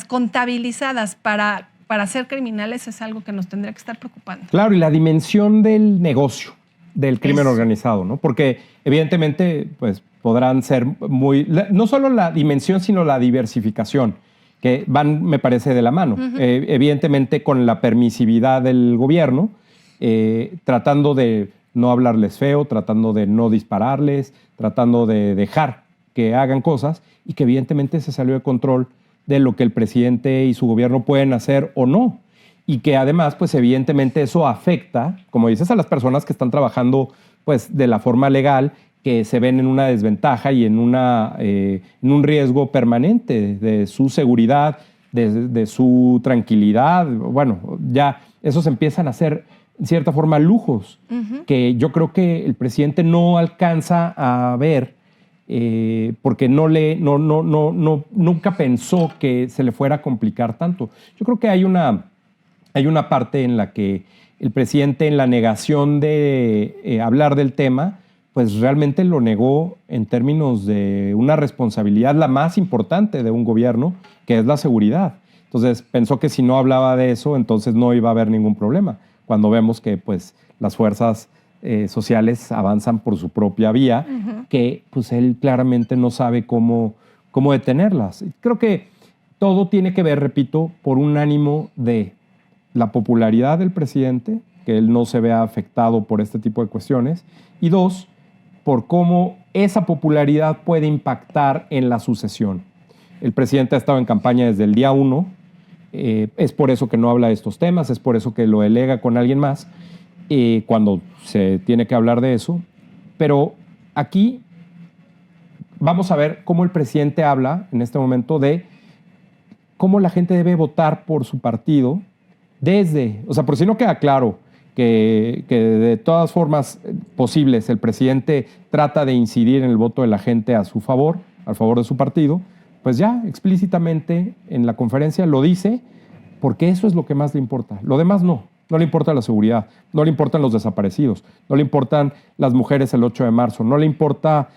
Speaker 1: contabilizadas para ser criminales es algo que nos tendría que estar preocupando.
Speaker 2: Claro, y la dimensión del negocio del crimen organizado, ¿no? Porque evidentemente pues podrán ser no solo la dimensión, sino la diversificación, que van, me parece, de la mano. Evidentemente con la permisividad del gobierno, tratando de no hablarles feo, tratando de no dispararles, tratando de dejar que hagan cosas, y que evidentemente se salió de control de lo que el presidente y su gobierno pueden hacer o no. Y que además, pues evidentemente eso afecta, como dices, a las personas que están trabajando pues de la forma legal, que se ven en una desventaja y en un riesgo permanente de su seguridad, de su tranquilidad. Bueno, ya esos empiezan a ser, en cierta forma, lujos, que yo creo que el presidente no alcanza a ver, porque nunca pensó que se le fuera a complicar tanto. Yo creo que hay una parte en la que el presidente, en la negación de hablar del tema, pues realmente lo negó en términos de una responsabilidad la más importante de un gobierno, que es la seguridad. Entonces pensó que si no hablaba de eso, entonces no iba a haber ningún problema, cuando vemos que pues las fuerzas sociales avanzan por su propia vía, que pues él claramente no sabe cómo detenerlas. Creo que todo tiene que ver, repito, por un ánimo de la popularidad del presidente, que él no se vea afectado por este tipo de cuestiones, y dos, por cómo esa popularidad puede impactar en la sucesión. El presidente ha estado en campaña desde el día 1, es por eso que no habla de estos temas, es por eso que lo delega con alguien más, cuando se tiene que hablar de eso. Pero aquí vamos a ver cómo el presidente habla en este momento de cómo la gente debe votar por su partido por si no queda claro que de todas formas posibles el presidente trata de incidir en el voto de la gente a favor de su partido, pues ya explícitamente en la conferencia lo dice, porque eso es lo que más le importa. Lo demás no le importa la seguridad, no le importan los desaparecidos, no le importan las mujeres el 8 de marzo, no le importa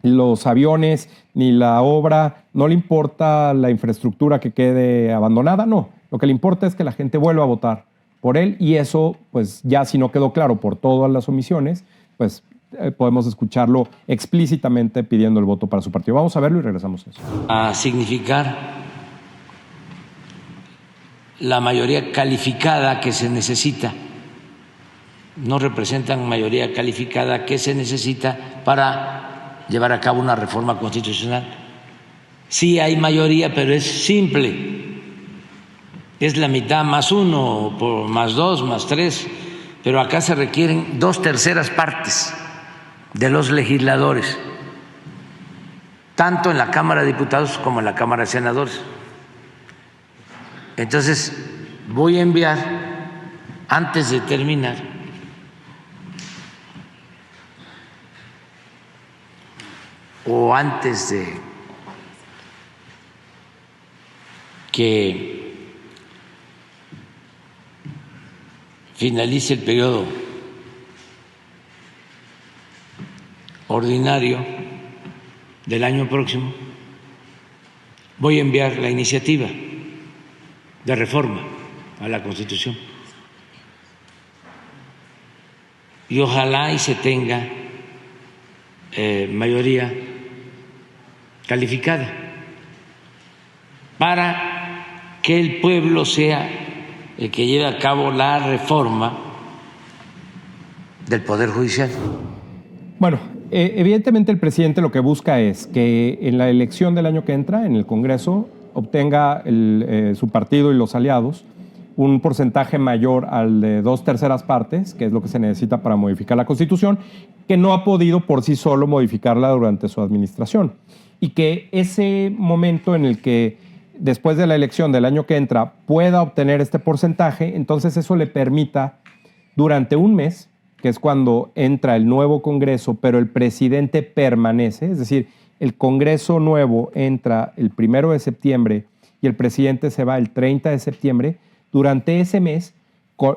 Speaker 2: los aviones ni la obra, no le importa la infraestructura que quede abandonada, no. Lo que le importa es que la gente vuelva a votar por él, y eso, pues ya si no quedó claro por todas las omisiones, pues podemos escucharlo explícitamente pidiendo el voto para su partido. Vamos a verlo y regresamos a eso.
Speaker 3: A significar la mayoría calificada que se necesita. No representan mayoría calificada que se necesita para llevar a cabo una reforma constitucional. Sí hay mayoría, pero es simple. Es la mitad más 1, más 2, más 3, pero acá se requieren 2/3 partes de los legisladores, tanto en la Cámara de Diputados como en la Cámara de Senadores. Entonces, voy a enviar, antes de terminar, o antes de que finalice el periodo ordinario, del año próximo, voy a enviar la iniciativa de reforma a la Constitución. Y ojalá y se tenga mayoría calificada para que el pueblo sea el que lleve a cabo la reforma del Poder Judicial.
Speaker 2: Bueno, evidentemente el presidente lo que busca es que en la elección del año que entra, en el Congreso, obtenga su partido y los aliados un porcentaje mayor al de 2/3 partes, que es lo que se necesita para modificar la Constitución, que no ha podido por sí solo modificarla durante su administración. Y que ese momento en el que después de la elección del año que entra pueda obtener este porcentaje, entonces eso le permita durante un mes, que es cuando entra el nuevo Congreso, pero el presidente permanece, es decir, el Congreso nuevo entra el 1 de septiembre y el presidente se va el 30 de septiembre, durante ese mes,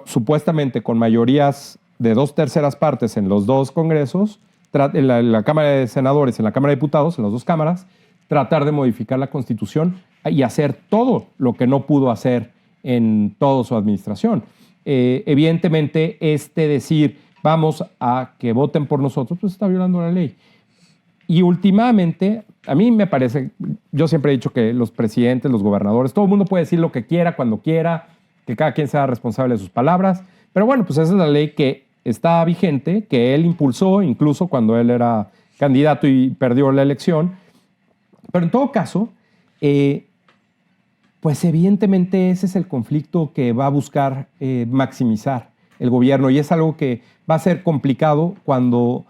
Speaker 2: supuestamente con mayorías de 2/3 partes en los dos congresos, en la Cámara de Senadores, en la Cámara de Diputados, en las dos cámaras, tratar de modificar la Constitución y hacer todo lo que no pudo hacer en toda su administración. Evidentemente, decir, vamos a que voten por nosotros, pues está violando la ley. Y últimamente, a mí me parece, yo siempre he dicho que los presidentes, los gobernadores, todo el mundo puede decir lo que quiera, cuando quiera, que cada quien sea responsable de sus palabras, pero bueno, pues esa es la ley que está vigente, que él impulsó incluso cuando él era candidato y perdió la elección. Pero en todo caso, pues evidentemente ese es el conflicto que va a buscar maximizar el gobierno, y es algo que va a ser complicado cuando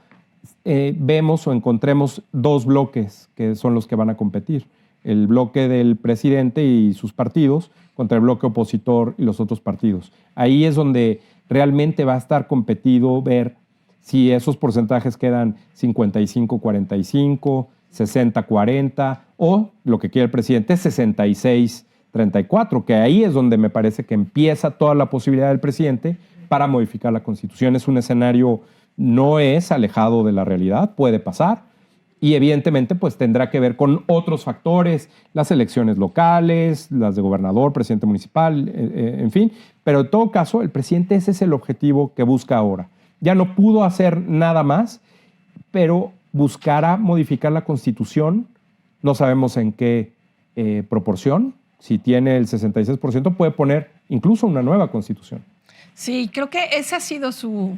Speaker 2: vemos o encontremos dos bloques que son los que van a competir. El bloque del presidente y sus partidos contra el bloque opositor y los otros partidos. Ahí es donde realmente va a estar competido ver si esos porcentajes quedan 55-45, 60-40 o lo que quiere el presidente, 66-34, que ahí es donde me parece que empieza toda la posibilidad del presidente para modificar la Constitución. Es un escenario, no es alejado de la realidad, puede pasar. Y evidentemente pues tendrá que ver con otros factores, las elecciones locales, las de gobernador, presidente municipal, en fin. Pero en todo caso, el presidente ese es el objetivo que busca ahora. Ya no pudo hacer nada más, pero buscará modificar la Constitución. No sabemos en qué proporción. Si tiene el 66%, puede poner incluso una nueva Constitución.
Speaker 1: Sí, creo que esa ha sido su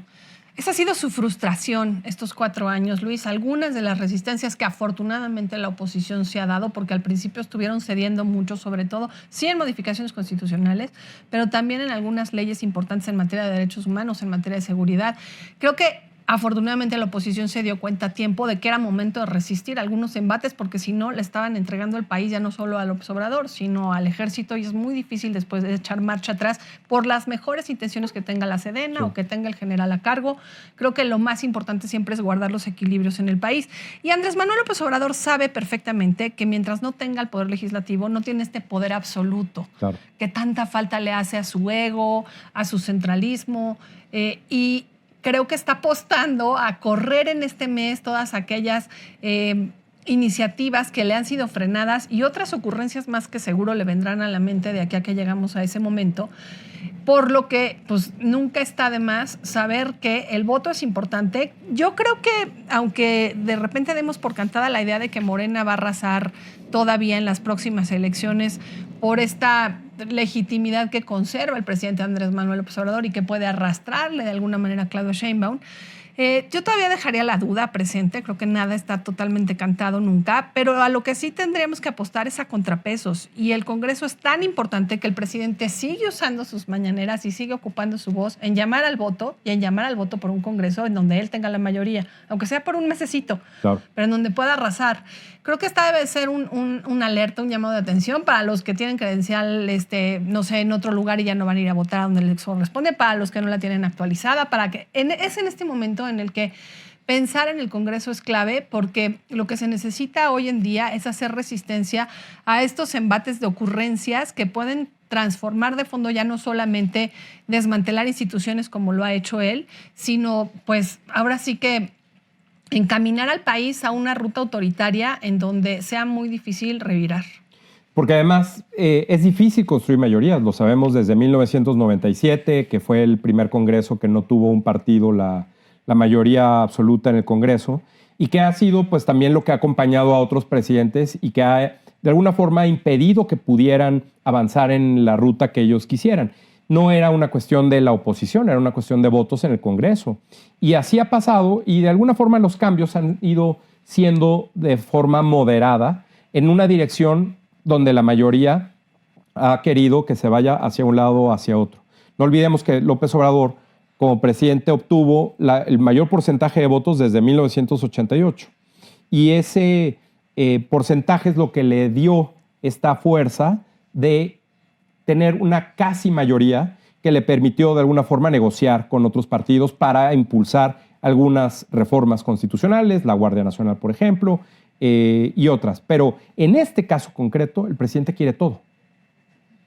Speaker 1: frustración estos 4 años, Luis. Algunas de las resistencias que afortunadamente la oposición se ha dado, porque al principio estuvieron cediendo mucho, sobre todo, sí en modificaciones constitucionales, pero también en algunas leyes importantes en materia de derechos humanos, en materia de seguridad. Creo que afortunadamente la oposición se dio cuenta a tiempo de que era momento de resistir algunos embates, porque si no le estaban entregando el país ya no solo a López Obrador, sino al ejército, y es muy difícil después de echar marcha atrás por las mejores intenciones que tenga la Sedena o que tenga el general a cargo. Creo que lo más importante siempre es guardar los equilibrios en el país. Y Andrés Manuel López Obrador sabe perfectamente que mientras no tenga el poder legislativo, no tiene este poder absoluto, claro, que tanta falta le hace a su ego, a su centralismo, y creo que está apostando a correr en este mes todas aquellas iniciativas que le han sido frenadas y otras ocurrencias más que seguro le vendrán a la mente de aquí a que llegamos a ese momento. Por lo que pues nunca está de más saber que el voto es importante. Yo creo que aunque de repente demos por cantada la idea de que Morena va a arrasar todavía en las próximas elecciones por esta legitimidad que conserva el presidente Andrés Manuel López Obrador y que puede arrastrarle de alguna manera a Claudia Sheinbaum, yo todavía dejaría la duda presente. Creo que nada está totalmente cantado nunca, pero a lo que sí tendríamos que apostar es a contrapesos, y el Congreso es tan importante que el presidente sigue usando sus mañaneras y sigue ocupando su voz en llamar al voto y en llamar al voto por un Congreso en donde él tenga la mayoría, aunque sea por un mesecito, claro, pero en donde pueda arrasar. Creo que esta debe ser un alerta, un llamado de atención para los que tienen credencial, no sé, en otro lugar y ya no van a ir a votar a donde les corresponde, para los que no la tienen actualizada, para que es en este momento en el que pensar en el Congreso es clave, porque lo que se necesita hoy en día es hacer resistencia a estos embates de ocurrencias que pueden transformar de fondo, ya no solamente desmantelar instituciones como lo ha hecho él, sino pues ahora sí que encaminar al país a una ruta autoritaria en donde sea muy difícil revirar.
Speaker 2: Porque además es difícil construir mayorías, lo sabemos desde 1997, que fue el primer Congreso que no tuvo un partido la mayoría absoluta en el Congreso, y que ha sido pues también lo que ha acompañado a otros presidentes y que ha de alguna forma impedido que pudieran avanzar en la ruta que ellos quisieran. No era una cuestión de la oposición, era una cuestión de votos en el Congreso. Y así ha pasado, y de alguna forma los cambios han ido siendo de forma moderada en una dirección donde la mayoría ha querido que se vaya hacia un lado o hacia otro. No olvidemos que López Obrador, como presidente, obtuvo el mayor porcentaje de votos desde 1988. Y ese porcentaje es lo que le dio esta fuerza de tener una casi mayoría que le permitió de alguna forma negociar con otros partidos para impulsar algunas reformas constitucionales, la Guardia Nacional, por ejemplo, y otras. Pero en este caso concreto, el presidente quiere todo.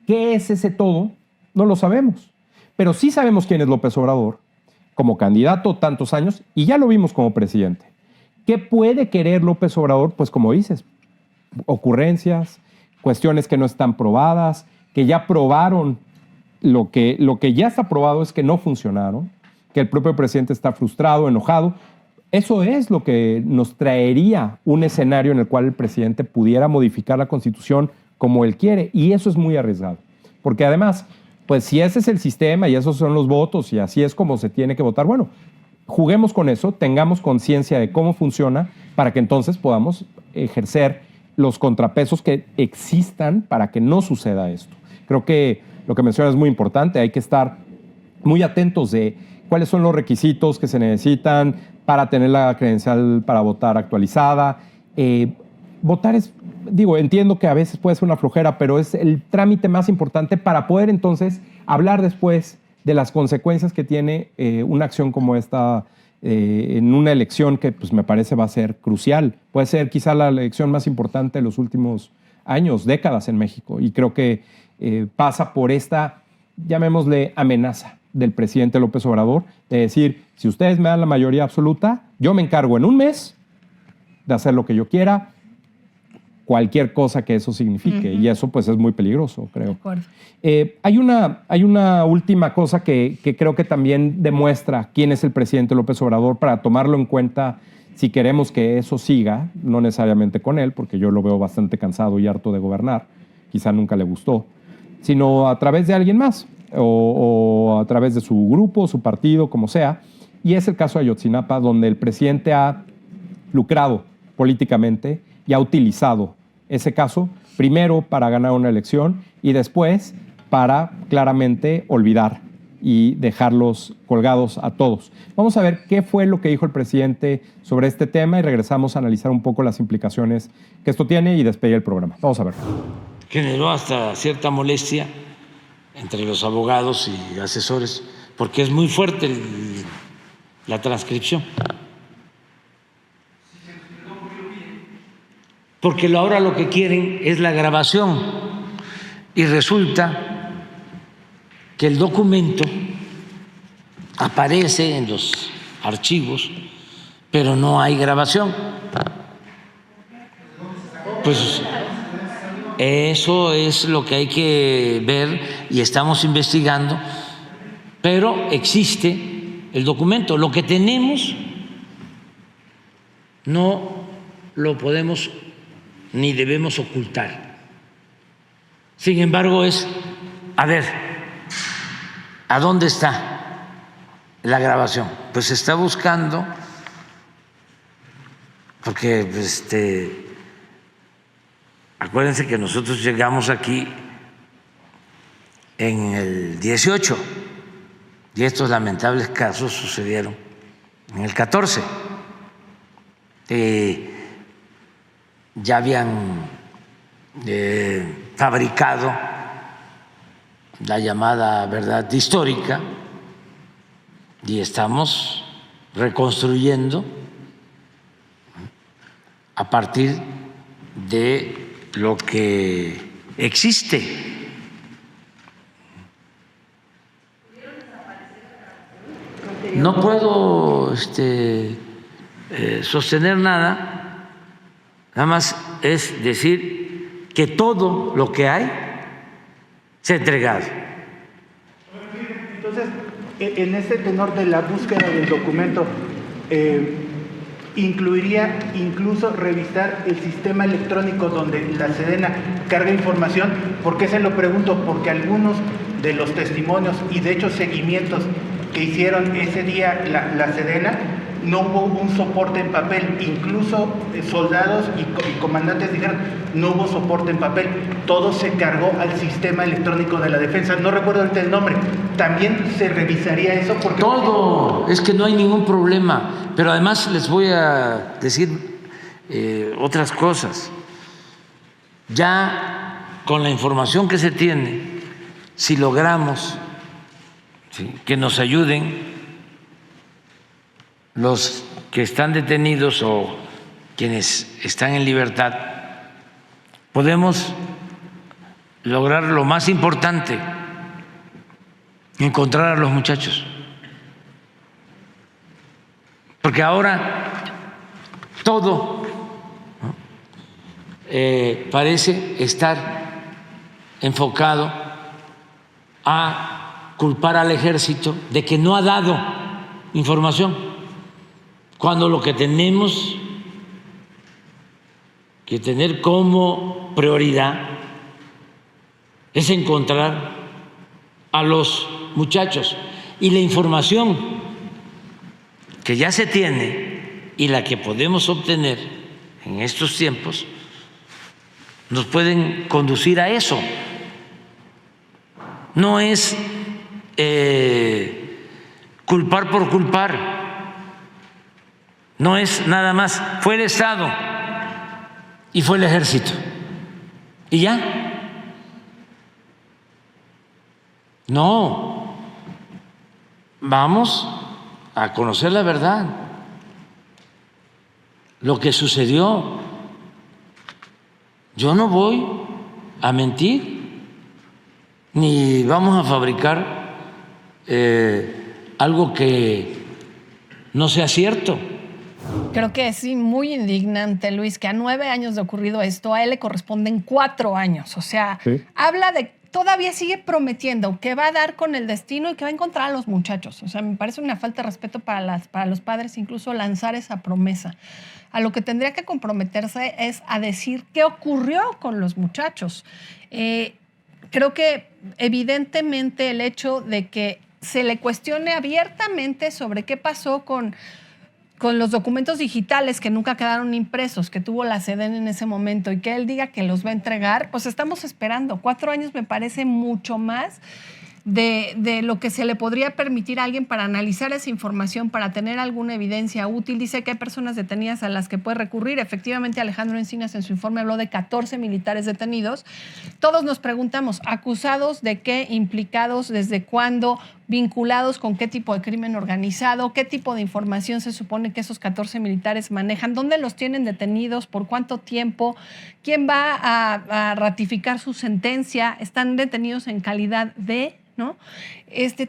Speaker 2: ¿Qué es ese todo? No lo sabemos. Pero sí sabemos quién es López Obrador como candidato tantos años y ya lo vimos como presidente. ¿Qué puede querer López Obrador? Pues como dices, ocurrencias, cuestiones que no están probadas, que ya probaron lo que ya está probado es que no funcionaron, que el propio presidente está frustrado, enojado. Eso es lo que nos traería un escenario en el cual el presidente pudiera modificar la Constitución como él quiere, y eso es muy arriesgado. Porque además, pues si ese es el sistema y esos son los votos y así es como se tiene que votar, bueno, juguemos con eso, tengamos conciencia de cómo funciona para que entonces podamos ejercer los contrapesos que existan para que no suceda esto. Creo que lo que mencionas es muy importante, hay que estar muy atentos de cuáles son los requisitos que se necesitan para tener la credencial para votar actualizada. Votar es, entiendo que a veces puede ser una flojera, pero es el trámite más importante para poder entonces hablar después de las consecuencias que tiene una acción como esta en una elección que pues, me parece va a ser crucial. Puede ser quizá la elección más importante de los últimos años, décadas en México. Y creo que pasa por esta, llamémosle, amenaza del presidente López Obrador, de decir, si ustedes me dan la mayoría absoluta, yo me encargo en un mes de hacer lo que yo quiera, cualquier cosa que eso signifique. Y eso pues es muy peligroso, creo.
Speaker 1: De acuerdo.
Speaker 2: Hay una última cosa que creo que también demuestra quién es el presidente López Obrador para tomarlo en cuenta si queremos que eso siga, no necesariamente con él, porque yo lo veo bastante cansado y harto de gobernar, quizá nunca le gustó, sino a través de alguien más o a través de su grupo, su partido, como sea. Y es el caso de Ayotzinapa, donde el presidente ha lucrado políticamente y ha utilizado ese caso primero para ganar una elección y después para claramente olvidar y dejarlos colgados a todos. Vamos a ver qué fue lo que dijo el presidente sobre este tema y regresamos a analizar un poco las implicaciones que esto tiene y despedir el programa. Vamos a ver.
Speaker 3: Generó hasta cierta molestia entre los abogados y asesores porque es muy fuerte la transcripción. Porque ahora lo que quieren es la grabación y resulta que el documento aparece en los archivos, pero no hay grabación. Pues eso es lo que hay que ver y estamos investigando, pero existe el documento. Lo que tenemos no lo podemos ni debemos ocultar. Sin embargo, a ver, ¿a dónde está la grabación? Pues se está buscando, porque acuérdense que nosotros llegamos aquí en el 18 y estos lamentables casos sucedieron en el 14. Ya habían fabricado la llamada verdad histórica y estamos reconstruyendo a partir de lo que existe. No puedo sostener nada, nada más es decir que todo lo que hay se ha entregado.
Speaker 6: Entonces, en ese tenor de la búsqueda del documento, incluiría incluso revisar el sistema electrónico donde la Sedena carga información. ¿Por qué se lo pregunto? Porque algunos de los testimonios y de hecho seguimientos que hicieron ese día la Sedena, no hubo un soporte en papel. Incluso soldados y comandantes dijeron, no hubo soporte en papel. Todo se cargó al sistema electrónico de la defensa. No recuerdo ahorita el nombre. ¿También se revisaría eso? Porque
Speaker 3: todo, es que no hay ningún problema. Pero además les voy a decir otras cosas. Ya con la información que se tiene, si logramos que nos ayuden los que están detenidos o quienes están en libertad, podemos lograr lo más importante, encontrar a los muchachos. Porque ahora todo parece estar enfocado a culpar al ejército de que no ha dado información, cuando lo que tenemos que tener como prioridad es encontrar a los muchachos. Y la información que ya se tiene y la que podemos obtener en estos tiempos nos pueden conducir a eso. No es culpar por culpar, no es nada más, fue el Estado y fue el ejército y ya. No, vamos a conocer la verdad, lo que sucedió. Yo no voy a mentir, ni vamos a fabricar algo que no sea cierto.
Speaker 1: Creo que es muy indignante, Luis, que a 9 años de ocurrido esto, a él le corresponden 4 años. O sea, sí, habla de, todavía sigue prometiendo que va a dar con el destino y que va a encontrar a los muchachos. O sea, me parece una falta de respeto para los padres incluso lanzar esa promesa. A lo que tendría que comprometerse es a decir qué ocurrió con los muchachos. Creo que evidentemente el hecho de que se le cuestione abiertamente sobre qué pasó con los documentos digitales que nunca quedaron impresos, que tuvo la Sedena en ese momento, y que él diga que los va a entregar, pues estamos esperando. 4 años me parece mucho más de lo que se le podría permitir a alguien para analizar esa información, para tener alguna evidencia útil. Dice que hay personas detenidas a las que puede recurrir. Efectivamente, Alejandro Encinas en su informe habló de 14 militares detenidos. Todos nos preguntamos, ¿acusados de qué? ¿Implicados? ¿Desde cuándo? ¿Vinculados con qué tipo de crimen organizado? ¿Qué tipo de información se supone que esos 14 militares manejan? ¿Dónde los tienen detenidos? ¿Por cuánto tiempo? ¿Quién va a ratificar su sentencia? ¿Están detenidos en calidad de...? ¿no?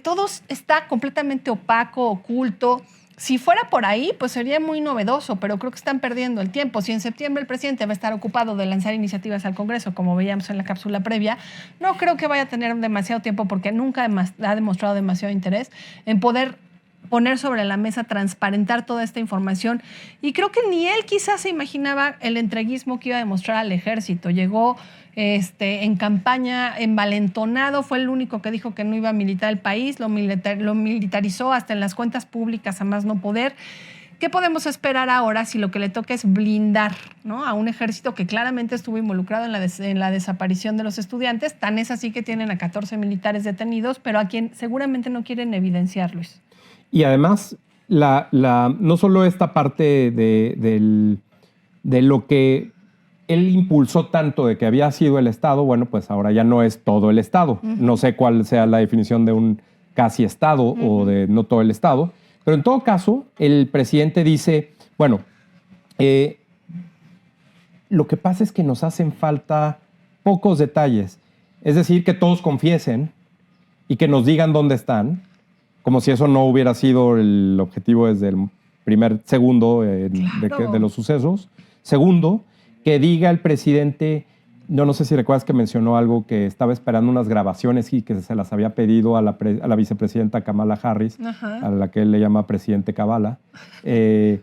Speaker 1: Todo está completamente opaco, oculto. Si fuera por ahí, pues sería muy novedoso, pero creo que están perdiendo el tiempo. Si en septiembre el presidente va a estar ocupado de lanzar iniciativas al Congreso, como veíamos en la cápsula previa, no creo que vaya a tener demasiado tiempo, porque nunca ha demostrado demasiado interés en poder poner sobre la mesa, transparentar toda esta información. Y creo que ni él quizás se imaginaba el entreguismo que iba a demostrar al ejército. Llegó en campaña envalentonado, fue el único que dijo que no iba a militar el país, lo militarizó hasta en las cuentas públicas a más no poder. ¿Qué podemos esperar ahora si lo que le toca es blindar, ¿no?, a un ejército que claramente estuvo involucrado en la desaparición de los estudiantes? Tan es así que tienen a 14 militares detenidos, pero a quien seguramente no quieren evidenciar, Luis.
Speaker 2: Y además, no solo esta parte de lo que él impulsó tanto de que había sido el Estado, bueno, pues ahora ya no es todo el Estado. Uh-huh. No sé cuál sea la definición de un casi Estado o de no todo el Estado, pero en todo caso, el presidente dice, bueno, lo que pasa es que nos hacen falta pocos detalles. Es decir, que todos confiesen y que nos digan dónde están, como si eso no hubiera sido el objetivo desde segundo
Speaker 1: Claro.
Speaker 2: de los sucesos. Segundo, que diga el presidente, no sé si recuerdas que mencionó algo, que estaba esperando unas grabaciones y que se las había pedido a la vicepresidenta Kamala Harris,
Speaker 1: Ajá.
Speaker 2: a la que él le llama presidente Kabala. Que,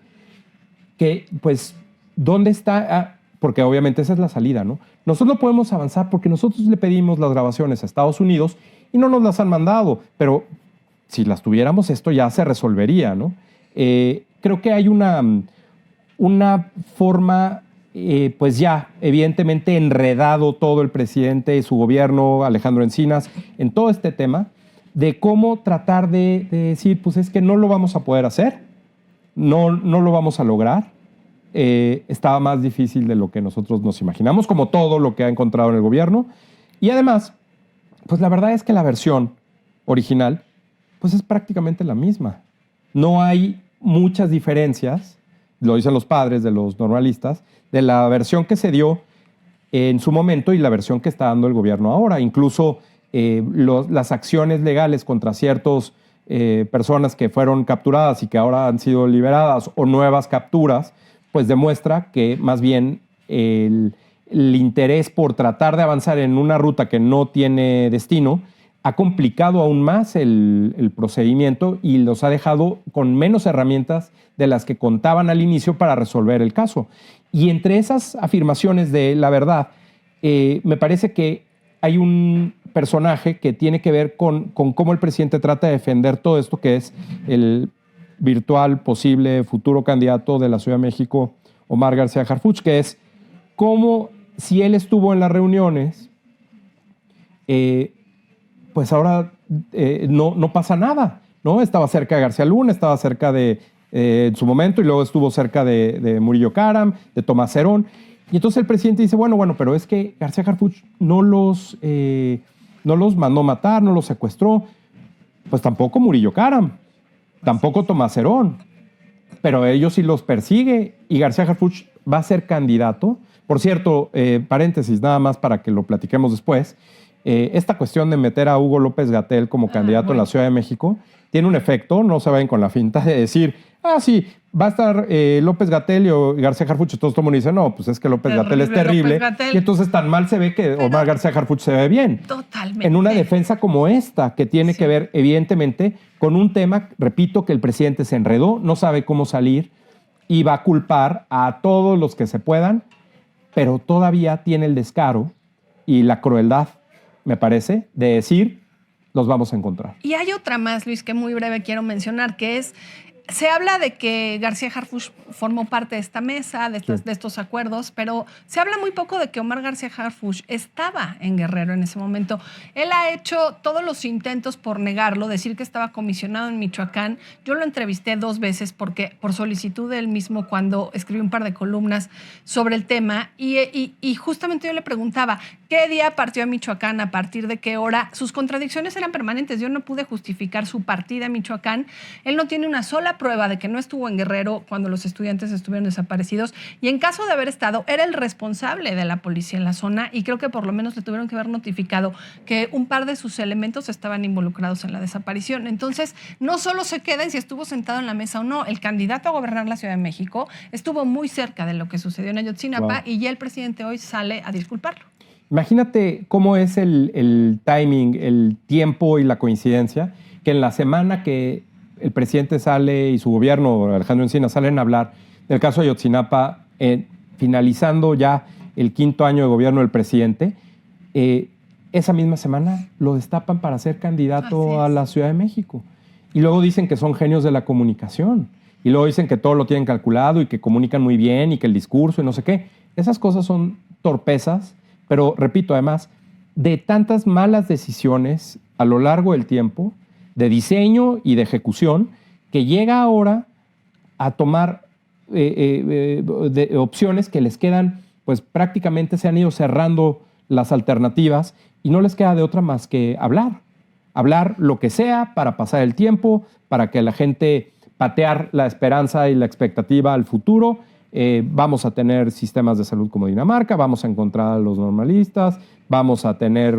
Speaker 2: pues, ¿dónde está? Porque obviamente esa es la salida, ¿no? Nosotros no podemos avanzar porque nosotros le pedimos las grabaciones a Estados Unidos y no nos las han mandado, pero si las tuviéramos, esto ya se resolvería, ¿no? Creo que hay una forma, pues ya, evidentemente enredado todo el presidente y su gobierno, Alejandro Encinas, en todo este tema, de cómo tratar de decir, pues es que no lo vamos a poder hacer, no lo vamos a lograr. Estaba más difícil de lo que nosotros nos imaginamos, como todo lo que ha encontrado en el gobierno. Y además, pues la verdad es que la versión original, pues es prácticamente la misma. No hay muchas diferencias, lo dicen los padres de los normalistas, de la versión que se dio en su momento y la versión que está dando el gobierno ahora. Incluso las acciones legales contra ciertas personas que fueron capturadas y que ahora han sido liberadas o nuevas capturas, pues demuestra que más bien el interés por tratar de avanzar en una ruta que no tiene destino ha complicado aún más el procedimiento y los ha dejado con menos herramientas de las que contaban al inicio para resolver el caso. Y entre esas afirmaciones de la verdad, me parece que hay un personaje que tiene que ver con cómo el presidente trata de defender todo esto, que es el virtual posible futuro candidato de la Ciudad de México, Omar García Harfuch, que es cómo si él estuvo en las reuniones, pues ahora no pasa nada, ¿no? Estaba cerca de García Luna, estaba cerca en su momento, y luego estuvo cerca de Murillo Karam, de Tomás Herón. Y entonces el presidente dice, bueno, pero es que García Harfuch no los mandó matar, no los secuestró, pues tampoco Murillo Karam, tampoco Tomás Herón, pero ellos sí los persigue y García Harfuch va a ser candidato. Por cierto, paréntesis nada más para que lo platiquemos después, esta cuestión de meter a Hugo López-Gatell como candidato en la Ciudad de México tiene un efecto, no se vayan con la finta de decir, sí, va a estar López-Gatell y García Harfuch. Entonces todo el mundo dice, no, pues es que López-Gatell es terrible. Y entonces tan mal se ve que Omar García Harfuch se ve bien.
Speaker 1: Totalmente.
Speaker 2: En una defensa como esta, que tiene que ver evidentemente con un tema, repito, que el presidente se enredó, no sabe cómo salir y va a culpar a todos los que se puedan, pero todavía tiene el descaro y la crueldad, me parece, de decir, los vamos a encontrar.
Speaker 1: Y hay otra más, Luis, que muy breve quiero mencionar, que es, se habla de que García Harfuch formó parte de esta mesa, de estos acuerdos, pero se habla muy poco de que Omar García Harfuch estaba en Guerrero en ese momento. Él ha hecho todos los intentos por negarlo, decir que estaba comisionado en Michoacán. Yo lo entrevisté 2 veces por solicitud de él mismo cuando escribió un par de columnas sobre el tema y justamente yo le preguntaba, ¿qué día partió a Michoacán? ¿A partir de qué hora? Sus contradicciones eran permanentes. Yo no pude justificar su partida a Michoacán. Él no tiene una sola prueba de que no estuvo en Guerrero cuando los estudiantes estuvieron desaparecidos y en caso de haber estado, era el responsable de la policía en la zona y creo que por lo menos le tuvieron que haber notificado que un par de sus elementos estaban involucrados en la desaparición. Entonces, no solo se queda en si estuvo sentado en la mesa o no, el candidato a gobernar la Ciudad de México estuvo muy cerca de lo que sucedió en Ayotzinapa y ya el presidente hoy sale a disculparlo.
Speaker 2: Imagínate cómo es el timing, el tiempo y la coincidencia, que en la semana que el presidente sale y su gobierno, Alejandro Encinas, salen a hablar del caso de Ayotzinapa, finalizando ya el 5º año de gobierno del presidente, esa misma semana lo destapan para ser candidato a la Ciudad de México. Y luego dicen que son genios de la comunicación. Y luego dicen que todo lo tienen calculado y que comunican muy bien y que el discurso y no sé qué. Esas cosas son torpezas, pero repito, además, de tantas malas decisiones a lo largo del tiempo, de diseño y de ejecución, que llega ahora a tomar opciones que les quedan, pues prácticamente se han ido cerrando las alternativas y no les queda de otra más que hablar lo que sea para pasar el tiempo, para que la gente patear la esperanza y la expectativa al futuro vamos a tener sistemas de salud como Dinamarca, vamos a encontrar a los normalistas, vamos a tener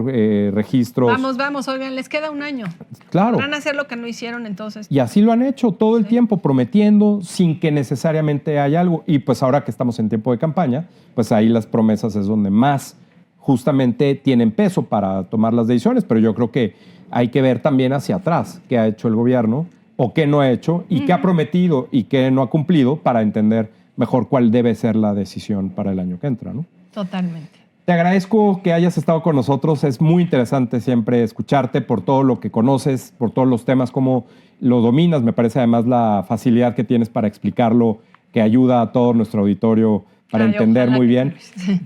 Speaker 2: registros.
Speaker 1: Vamos, oigan, les queda un año.
Speaker 2: Claro.
Speaker 1: Van a hacer lo que no hicieron entonces.
Speaker 2: Y así lo han hecho todo el tiempo, prometiendo sin que necesariamente haya algo. Y pues ahora que estamos en tiempo de campaña, pues ahí las promesas es donde más justamente tienen peso para tomar las decisiones. Pero yo creo que hay que ver también hacia atrás qué ha hecho el gobierno o qué no ha hecho y qué ha prometido y qué no ha cumplido para entender mejor cuál debe ser la decisión para el año que entra, ¿no?
Speaker 1: Totalmente.
Speaker 2: Te agradezco que hayas estado con nosotros. Es muy interesante siempre escucharte por todo lo que conoces, por todos los temas, cómo lo dominas. Me parece además la facilidad que tienes para explicarlo, que ayuda a todo nuestro auditorio para entender muy bien,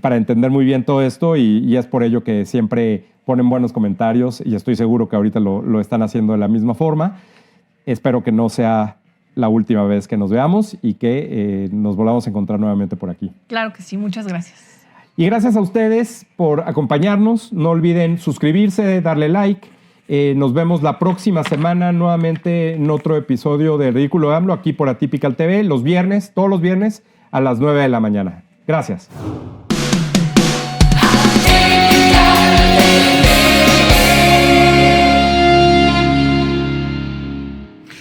Speaker 2: para entender muy bien todo esto y es por ello que siempre ponen buenos comentarios y estoy seguro que ahorita lo están haciendo de la misma forma. Espero que no sea la última vez que nos veamos y que nos volvamos a encontrar nuevamente por aquí.
Speaker 1: Claro que sí, muchas gracias.
Speaker 2: Y gracias a ustedes por acompañarnos. No olviden suscribirse, darle like. Nos vemos la próxima semana nuevamente en otro episodio de Ridículo de AMLO aquí por Atypical TV, los viernes, todos los viernes a las 9 de la mañana. Gracias.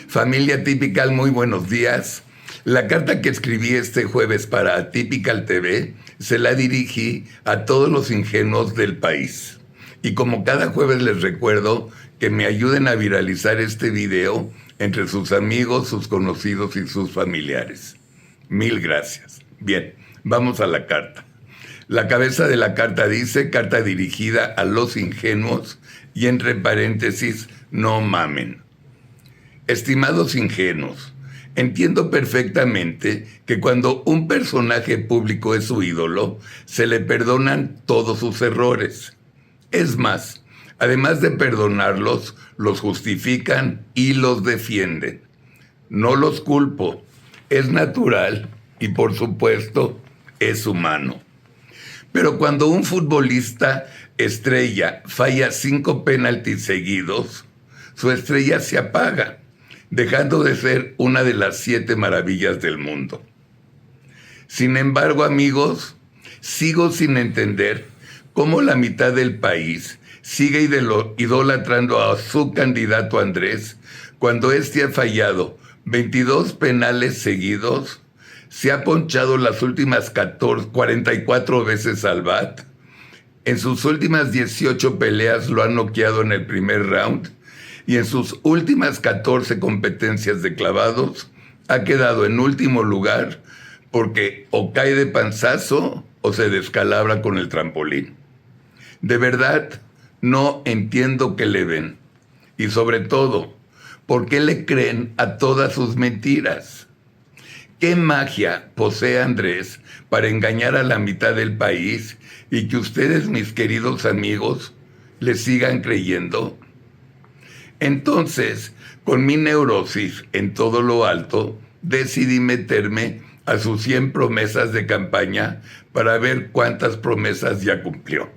Speaker 7: Familia Atypical, muy buenos días. La carta que escribí este jueves para Atypical TV se la dirigí a todos los ingenuos del país. Y como cada jueves les recuerdo que me ayuden a viralizar este video entre sus amigos, sus conocidos y sus familiares. Mil gracias. Bien, vamos a la carta. La cabeza de la carta dice, carta dirigida a los ingenuos y entre paréntesis, no mamen. Estimados ingenuos, entiendo perfectamente que cuando un personaje público es su ídolo, se le perdonan todos sus errores. Es más, además de perdonarlos, los justifican y los defienden. No los culpo, es natural y por supuesto es humano. Pero cuando un futbolista estrella falla 5 penaltis seguidos, su estrella se apaga, dejando de ser una de las 7 maravillas del mundo. Sin embargo, amigos, sigo sin entender cómo la mitad del país sigue idolatrando a su candidato Andrés cuando este ha fallado 22 penales seguidos, se ha ponchado las últimas 44 veces al bat, en sus últimas 18 peleas lo han noqueado en el primer round, y en sus últimas 14 competencias de clavados ha quedado en último lugar porque o cae de panzazo o se descalabra con el trampolín. De verdad, no entiendo qué le ven. Y sobre todo, ¿por qué le creen a todas sus mentiras? ¿Qué magia posee Andrés para engañar a la mitad del país y que ustedes, mis queridos amigos, le sigan creyendo? Entonces, con mi neurosis en todo lo alto, decidí meterme a sus 100 promesas de campaña para ver cuántas promesas ya cumplió.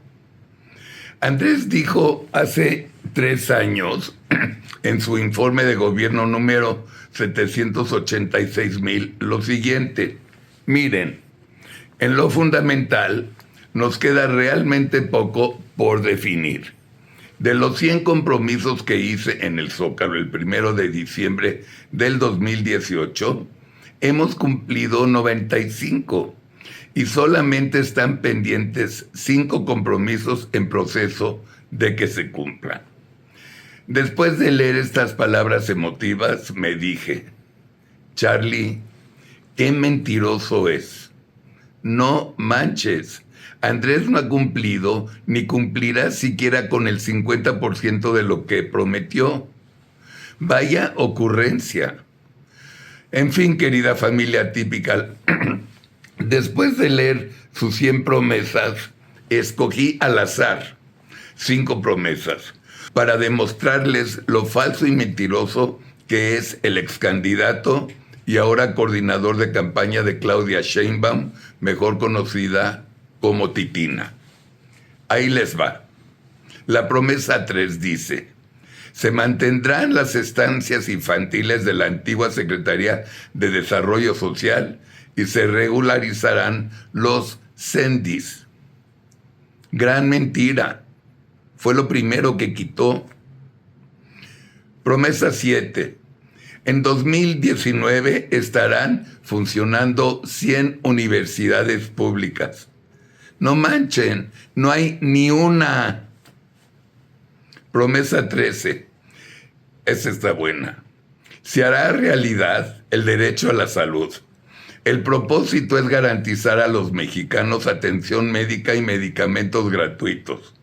Speaker 7: Andrés dijo hace 3 años, en su informe de gobierno número 786,000, lo siguiente: miren, en lo fundamental nos queda realmente poco por definir. De los 100 compromisos que hice en el Zócalo el 1 de diciembre del 2018, hemos cumplido 95 y solamente están pendientes 5 compromisos en proceso de que se cumplan. Después de leer estas palabras emotivas, me dije, Charlie, qué mentiroso es. No manches. Andrés no ha cumplido ni cumplirá siquiera con el 50% de lo que prometió. Vaya ocurrencia. En fin, querida familia Atypical, después de leer sus 100 promesas, escogí al azar 5 promesas para demostrarles lo falso y mentiroso que es el excandidato y ahora coordinador de campaña de Claudia Sheinbaum, mejor conocida como Titina. Ahí les va. La promesa 3 dice, Se mantendrán las estancias infantiles de la antigua Secretaría de Desarrollo Social y se regularizarán los CENDIs. Gran mentira. Fue lo primero que quitó. Promesa 7. En 2019 estarán funcionando 100 universidades públicas. No manchen, no hay ni una. Promesa 13. Esa está buena. Se hará realidad el derecho a la salud. El propósito es garantizar a los mexicanos atención médica y medicamentos gratuitos.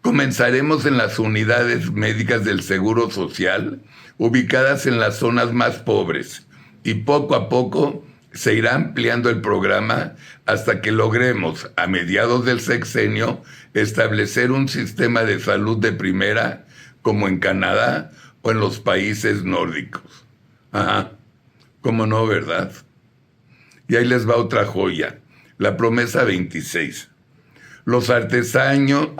Speaker 7: Comenzaremos en las unidades médicas del Seguro Social, ubicadas en las zonas más pobres, y poco a poco se irá ampliando el programa hasta que logremos, a mediados del sexenio, establecer un sistema de salud de primera, como en Canadá o en los países nórdicos. Ajá, cómo no, ¿verdad? Y ahí les va otra joya, la promesa 26. Los artesanos,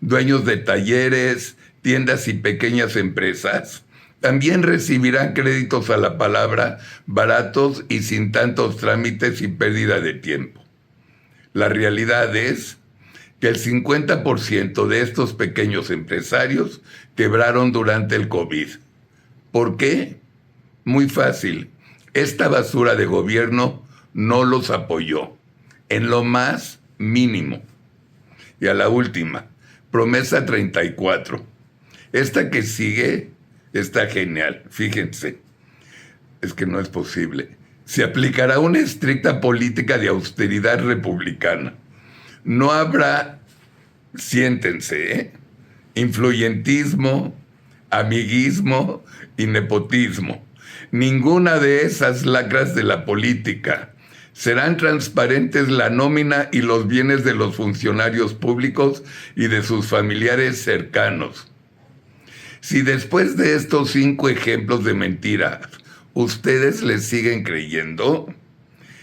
Speaker 7: dueños de talleres, tiendas y pequeñas empresas también recibirán créditos a la palabra baratos y sin tantos trámites y pérdida de tiempo. La realidad es que el 50% de estos pequeños empresarios quebraron durante el COVID. ¿Por qué? Muy fácil. Esta basura de gobierno no los apoyó, en lo más mínimo. Y a la última, promesa 34. Esta que sigue está genial, fíjense. Es que no es posible. Se aplicará una estricta política de austeridad republicana. No habrá, siéntense, influyentismo, amiguismo y nepotismo. Ninguna de esas lacras de la política. Serán transparentes la nómina y los bienes de los funcionarios públicos y de sus familiares cercanos. Si después de estos 5 ejemplos de mentiras ustedes les siguen creyendo,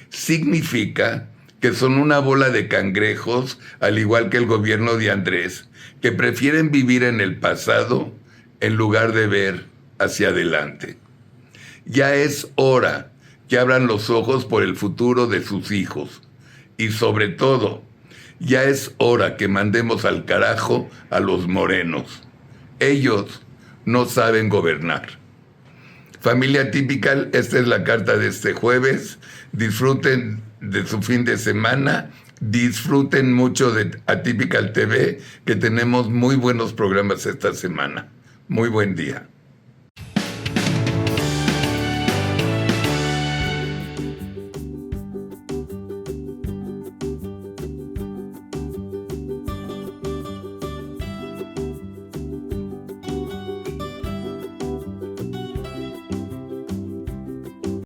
Speaker 7: significa que son una bola de cangrejos, al igual que el gobierno de Andrés, que prefieren vivir en el pasado en lugar de ver hacia adelante. Ya es hora que abran los ojos por el futuro de sus hijos. Y sobre todo, ya es hora que mandemos al carajo a los morenos. Ellos no saben gobernar. Familia Typical, esta es la carta de este jueves. Disfruten de su fin de semana. Disfruten mucho de Atypical TV, que tenemos muy buenos programas esta semana. Muy buen día.